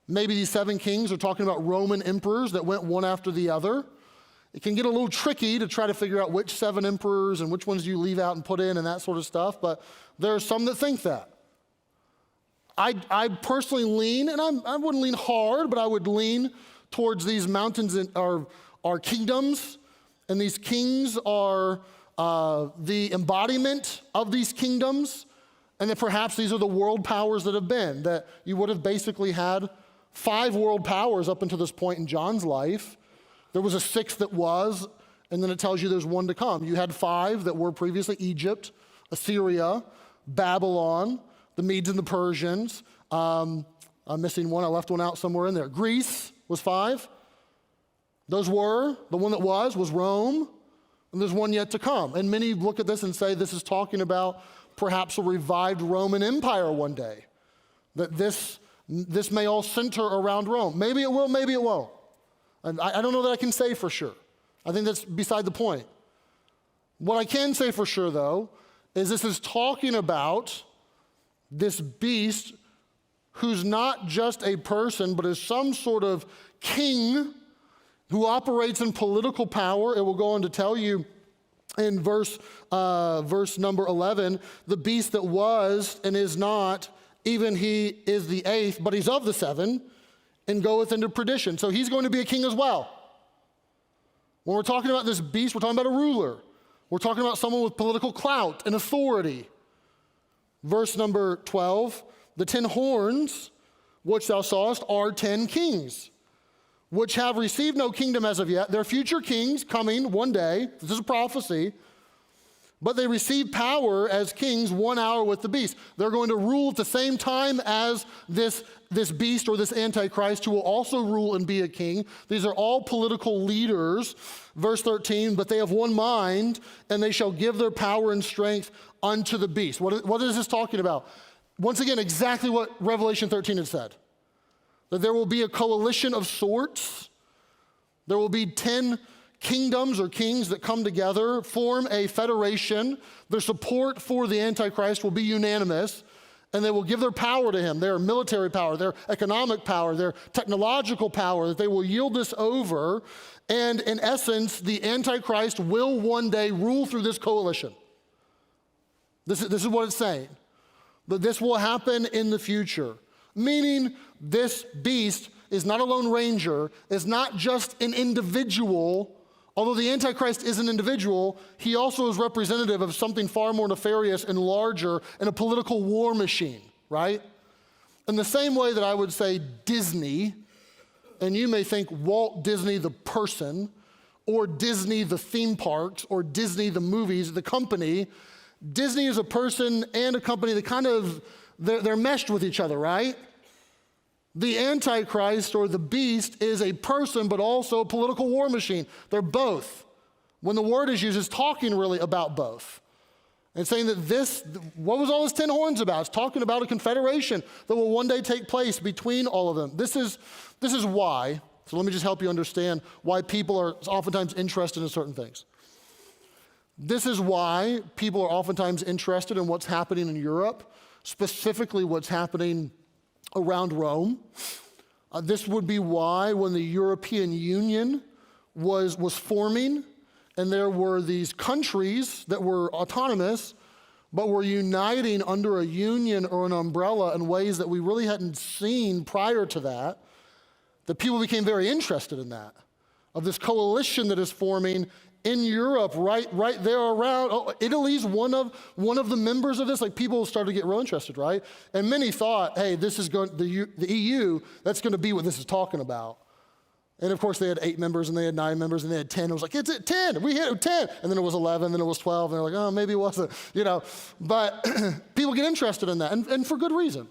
Maybe these 7 kings are talking about Roman emperors that went one after the other. It can get a little tricky to try to figure out which 7 emperors and which ones you leave out and put in and that sort of stuff, but there are some that think that. I personally lean, and I wouldn't lean hard, but I would lean towards these mountains are kingdoms, and these kings are the embodiment of these kingdoms, and that perhaps these are the world powers that have been, that you would have basically had 5 world powers up until this point in John's life. There was a 6th that was, and then it tells you there's 1 to come. You had 5 that were previously Egypt, Assyria, Babylon, the Medes and the Persians. I'm missing one. I left one out somewhere in there. Greece was 5. Those were. The one that was Rome, and there's 1 yet to come. And many look at this and say this is talking about perhaps a revived Roman Empire one day, that this may all center around Rome. Maybe it will, maybe it won't. And I don't know that I can say for sure. I think that's beside the point. What I can say for sure, though, is this is talking about this beast who's not just a person, but is some sort of king who operates in political power. It will go on to tell you in verse number 11, the beast that was and is not, even he is the 8th, but he's of the 7, and goeth into perdition. So he's going to be a king as well. When we're talking about this beast, we're talking about a ruler. We're talking about someone with political clout and authority. Verse number 12, the 10 horns which thou sawest are 10 kings, which have received no kingdom as of yet. They're future kings coming one day. This is a prophecy. But they receive power as kings 1 hour with the beast. They're going to rule at the same time as this beast or this Antichrist, who will also rule and be a king. These are all political leaders. Verse 13, but they have one mind, and they shall give their power and strength unto the beast. What is this talking about? Once again, exactly what Revelation 13 had said. That there will be a coalition of sorts. There will be 10 kingdoms or kings that come together, form a federation. Their support for the Antichrist will be unanimous, and they will give their power to him, their military power, their economic power, their technological power, that they will yield this over. And in essence, the Antichrist will one day rule through this coalition. This is what it's saying. That this will happen in the future. Meaning this beast is not a lone ranger, is not just an individual. Although the Antichrist is an individual, he also is representative of something far more nefarious and larger and a political war machine, right? In the same way that I would say Disney, and you may think Walt Disney the person, or Disney the theme parks, or Disney the movies, the company. Disney is a person and a company that kind of, they're meshed with each other, right? The Antichrist or the beast is a person, but also a political war machine. They're both. When the word is used, it's talking really about both. And saying that what was all this 10 horns about? It's talking about a confederation that will one day take place between all of them. This is why, so let me just help you understand why people are oftentimes interested in certain things. This is why people are oftentimes interested in what's happening in Europe, specifically what's happening around Rome. This would be why when the European Union was forming, and there were these countries that were autonomous, but were uniting under a union or an umbrella in ways that we really hadn't seen prior to that, that people became very interested in that, of this coalition that is forming in Europe, right there around. Oh, Italy's one of the members of this. Like, people started to get real interested, right? And many thought, hey, this is going the EU. That's going to be what this is talking about. And of course, they had 8 members, and they had 9 members, and they had 10. It was like, it's at 10. We hit 10, and then it was 11, then it was 12, and they're like, oh, maybe it wasn't, But people get interested in that, and for good reason.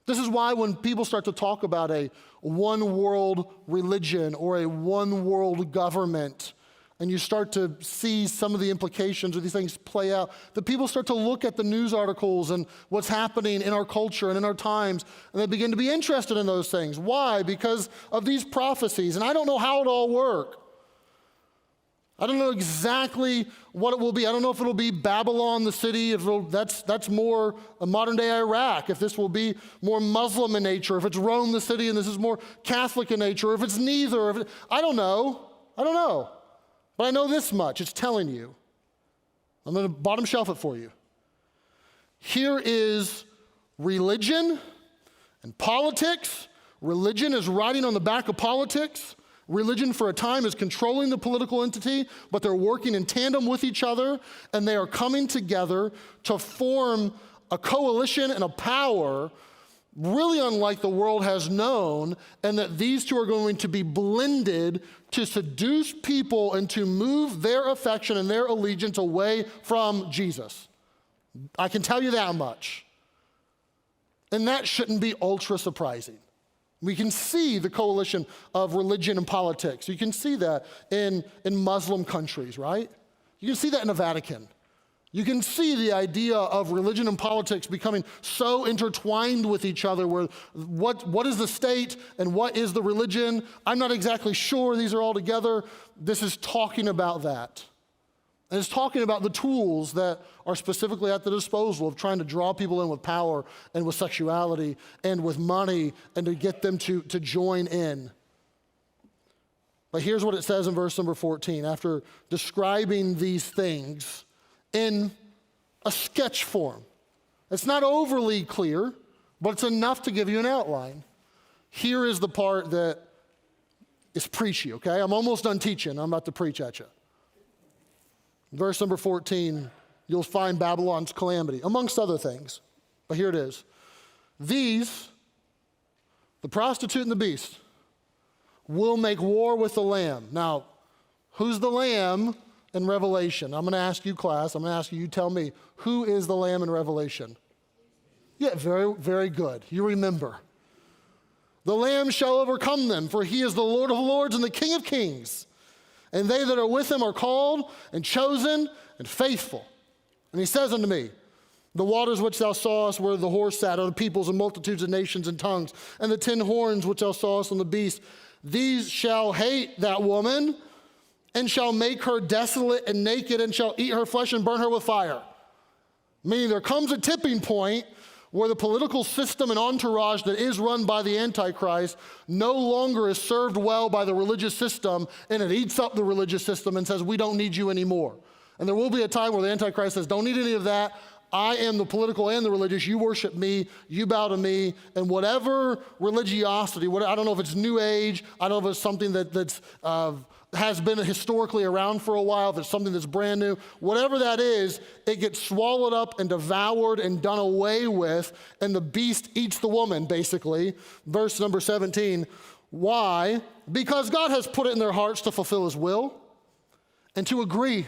This is why when people start to talk about a one world religion or a one world government, and you start to see some of the implications of these things play out, the people start to look at the news articles and what's happening in our culture and in our times, and they begin to be interested in those things. Why? Because of these prophecies. And I don't know how it all works. I don't know exactly what it will be. I don't know if it'll be Babylon, the city. That's more a modern-day Iraq. If this will be more Muslim in nature. If it's Rome, the city, and this is more Catholic in nature. If it's neither. I don't know. But I know this much. It's telling you. I'm going to bottom shelf it for you. Here is religion and politics. Religion is riding on the back of politics. Religion for a time is controlling the political entity, but they're working in tandem with each other, and they are coming together to form a coalition and a power really unlike the world has known, and that these two are going to be blended to seduce people and to move their affection and their allegiance away from Jesus. I can tell you that much. And that shouldn't be ultra surprising. We can see the coalition of religion and politics. You can see that in Muslim countries, right? You can see that in the Vatican. You can see the idea of religion and politics becoming so intertwined with each other where what is the state and what is the religion? I'm not exactly sure these are all together. This is talking about that. And it's talking about the tools that are specifically at the disposal of trying to draw people in with power and with sexuality and with money and to get them to join in. But here's what it says in verse number 14. After describing these things in a sketch form. It's not overly clear, but it's enough to give you an outline. Here is the part that is preachy, okay? I'm almost done teaching. I'm about to preach at you. Verse number 14, you'll find Babylon's calamity, amongst other things. But here it is. These, the prostitute and the beast, will make war with the Lamb. Now, who's the Lamb in Revelation? I'm going to ask you, class. I'm going to ask you, you tell me, who is the Lamb in Revelation? Yeah, very, very good. You remember. The Lamb shall overcome them, for he is the Lord of lords and the King of kings. And they that are with him are called and chosen and faithful. And he says unto me, the waters which thou sawest where the horse sat are the peoples and multitudes of nations and tongues. And the 10 horns which thou sawest on the beast, these shall hate that woman and shall make her desolate and naked and shall eat her flesh and burn her with fire. Meaning there comes a tipping point where the political system and entourage that is run by the Antichrist no longer is served well by the religious system, and it eats up the religious system and says, we don't need you anymore. And there will be a time where the Antichrist says, don't need any of that. I am the political and the religious. You worship me. You bow to me. And whatever religiosity, I don't know if it's New Age. I don't know if it's something that's has been historically around for a while, if it's something that's brand new, whatever that is, it gets swallowed up and devoured and done away with, and the beast eats the woman, basically. Verse number 17, why? Because God has put it in their hearts to fulfill his will and to agree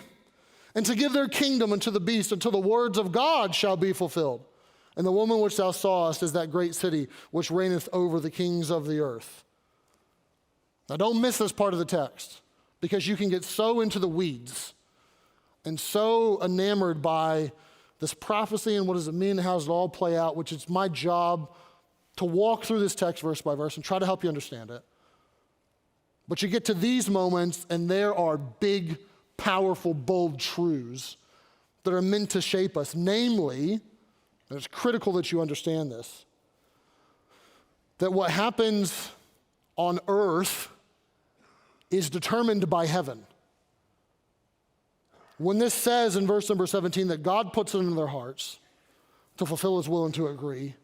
and to give their kingdom unto the beast until the words of God shall be fulfilled. And the woman which thou sawest is that great city which reigneth over the kings of the earth. Now don't miss this part of the text, because you can get so into the weeds and so enamored by this prophecy and what does it mean and how does it all play out, which is my job to walk through this text verse by verse and try to help you understand it. But you get to these moments and there are big, powerful, bold truths that are meant to shape us. Namely, and it's critical that you understand this, that what happens on earth is determined by heaven. When this says in verse number 17 that God puts it into their hearts to fulfill his will and to agree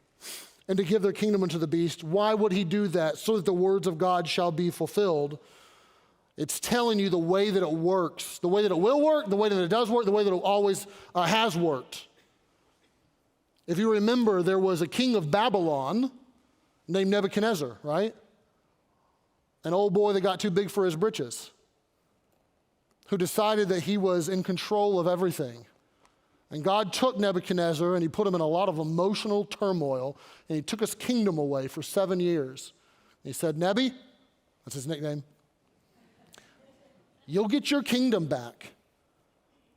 and to give their kingdom unto the beast, why would he do that? So that the words of God shall be fulfilled. It's telling you the way that it works, the way that it will work, the way that it does work, the way that it always has worked. If you remember, there was a king of Babylon named Nebuchadnezzar, right? An old boy that got too big for his britches, who decided that he was in control of everything. And God took Nebuchadnezzar and he put him in a lot of emotional turmoil, and he took his kingdom away for 7 years. He said, Nebi, that's his nickname, You'll get your kingdom back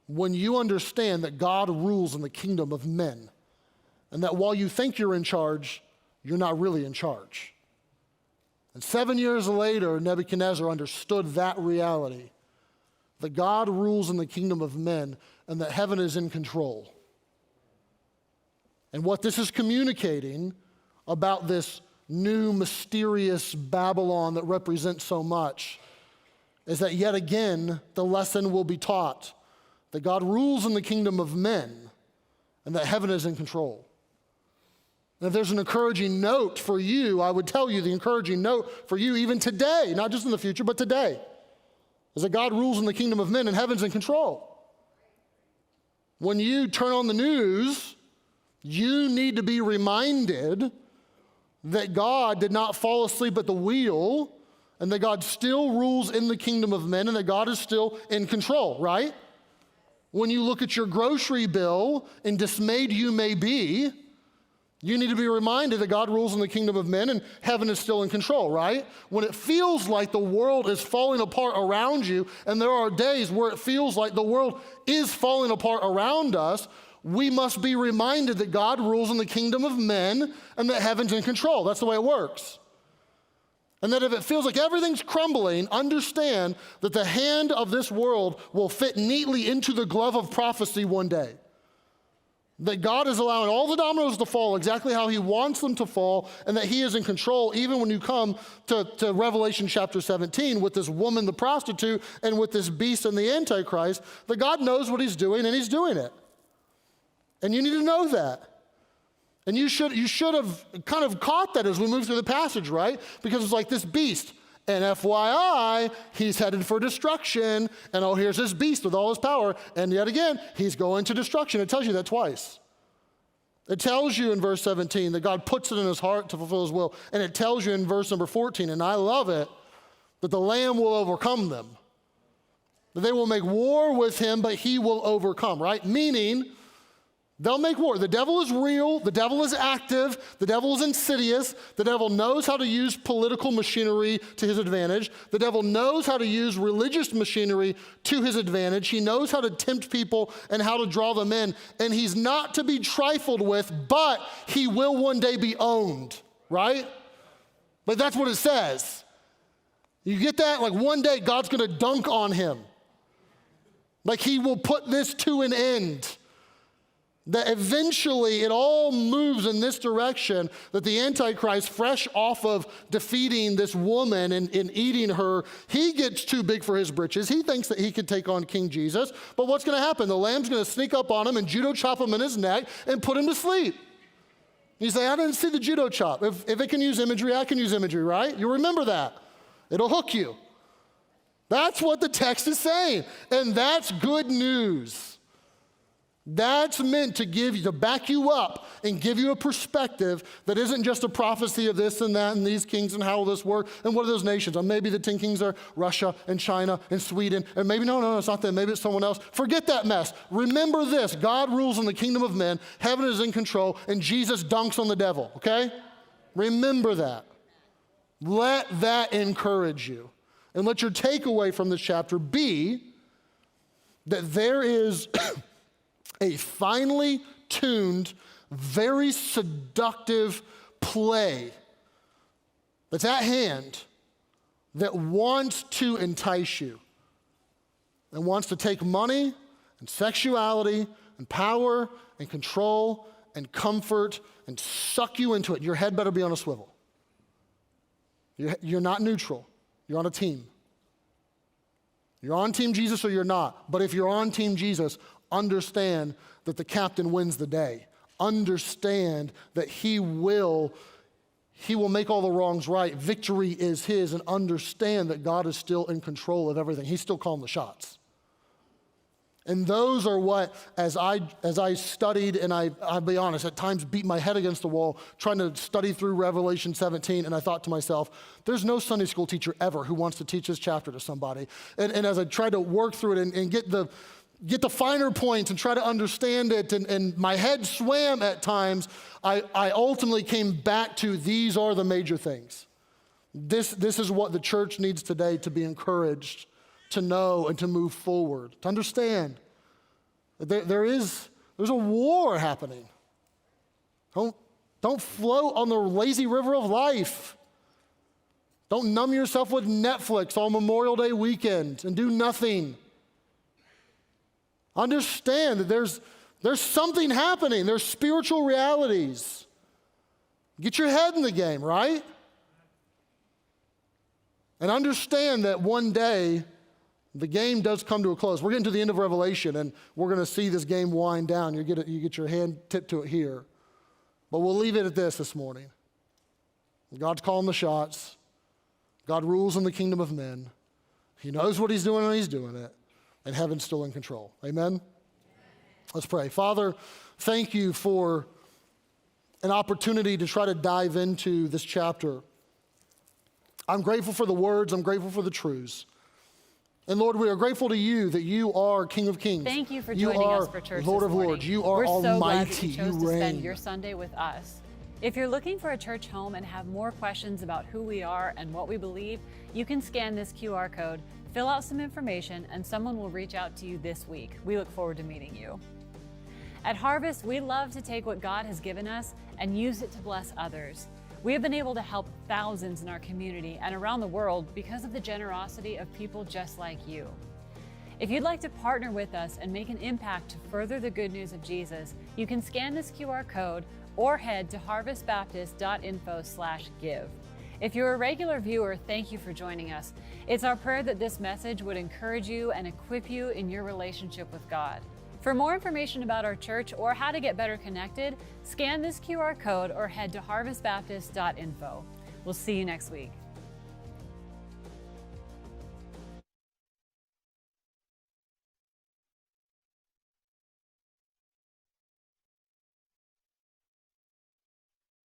when you understand that God rules in the kingdom of men, and that while you think you're in charge, you're not really in charge. And 7 years later, Nebuchadnezzar understood that reality, that God rules in the kingdom of men and that heaven is in control. And what this is communicating about this new mysterious Babylon that represents so much is that yet again, the lesson will be taught that God rules in the kingdom of men and that heaven is in control. And if there's an encouraging note for you, I would tell you the encouraging note for you even today, not just in the future, but today, is that God rules in the kingdom of men and heaven's in control. When you turn on the news, you need to be reminded that God did not fall asleep at the wheel and that God still rules in the kingdom of men and that God is still in control, right? When you look at your grocery bill, and dismayed you may be, you need to be reminded that God rules in the kingdom of men and heaven is still in control, right? When it feels like the world is falling apart around you, and there are days where it feels like the world is falling apart around us, we must be reminded that God rules in the kingdom of men and that heaven's in control. That's the way it works. And that if it feels like everything's crumbling, understand that the hand of this world will fit neatly into the glove of prophecy one day. That God is allowing all the dominoes to fall exactly how he wants them to fall, and that he is in control even when you come to Revelation chapter 17 with this woman, the prostitute, and with this beast and the Antichrist, that God knows what he's doing and he's doing it. And you need to know that. And you should have kind of caught that as we move through the passage, right? Because it's like this beast. And FYI, he's headed for destruction. And oh, here's this beast with all his power. And yet again, he's going to destruction. It tells you that twice. It tells you in verse 17 that God puts it in his heart to fulfill his will. And it tells you in verse number 14, and I love it, that the Lamb will overcome them. That they will make war with him, but he will overcome, right? Meaning, they'll make war. The devil is real. The devil is active. The devil is insidious. The devil knows how to use political machinery to his advantage. The devil knows how to use religious machinery to his advantage. He knows how to tempt people and how to draw them in. And he's not to be trifled with, but he will one day be owned, right? But that's what it says. You get that? Like one day God's going to dunk on him. Like he will put this to an end. That eventually it all moves in this direction, that the Antichrist, fresh off of defeating this woman and eating her, he gets too big for his britches. He thinks that he could take on King Jesus. But what's going to happen? The Lamb's going to sneak up on him and judo chop him in his neck and put him to sleep. You say, I didn't see the judo chop. If it can use imagery, I can use imagery, right? You remember that. It'll hook you. That's what the text is saying. And that's good news. That's meant to back you up and give you a perspective that isn't just a prophecy of this and that and these kings and how will this work and what are those nations. And maybe the 10 kings are Russia and China and Sweden and maybe no, it's not them. Maybe it's someone else. Forget that mess. Remember this. God rules in the kingdom of men. Heaven is in control and Jesus dunks on the devil, okay? Remember that. Let that encourage you. And let your takeaway from this chapter be that there is a finely tuned, very seductive play that's at hand that wants to entice you, that wants to take money and sexuality and power and control and comfort and suck you into it. Your head better be on a swivel. You're not neutral. You're on a team. You're on Team Jesus or you're not. But if you're on Team Jesus, understand that the captain wins the day. Understand that he will make all the wrongs right. Victory is his, and understand that God is still in control of everything. He's still calling the shots. And those are what, as I studied, and I'll be honest, at times beat my head against the wall trying to study through Revelation 17, and I thought to myself, there's no Sunday school teacher ever who wants to teach this chapter to somebody. And as I tried to work through it and get the finer points and try to understand it, and my head swam at times, I ultimately came back to these are the major things. This is what the church needs today to be encouraged to know and to move forward, to understand that there's a war happening. Don't float on the lazy river of life. Don't numb yourself with Netflix on Memorial Day weekend and do nothing. Understand that there's something happening. There's spiritual realities. Get your head in the game, right? And understand that one day the game does come to a close. We're getting to the end of Revelation, and we're going to see this game wind down. You get your hand tipped to it here. But we'll leave it at this morning. God's calling the shots. God rules in the kingdom of men. He knows what he's doing and he's doing it. And heaven's still in control. Amen? Let's pray. Father, thank you for an opportunity to try to dive into this chapter. I'm grateful for the words. I'm grateful for the truths. And Lord, we are grateful to you that you are King of Kings. Thank you for joining us for church Lord this of morning. Lords. You are We're almighty. so glad that you chose to reign. spend your Sunday with us. If you're looking for a church home and have more questions about who we are and what we believe, you can scan this QR code, fill out some information, and someone will reach out to you this week. We look forward to meeting you. At Harvest, we love to take what God has given us and use it to bless others. We have been able to help thousands in our community and around the world because of the generosity of people just like you. If you'd like to partner with us and make an impact to further the good news of Jesus, you can scan this QR code or head to harvestbaptist.info/give. If you're a regular viewer, thank you for joining us. It's our prayer that this message would encourage you and equip you in your relationship with God. For more information about our church or how to get better connected, scan this QR code or head to harvestbaptist.info. We'll see you next week.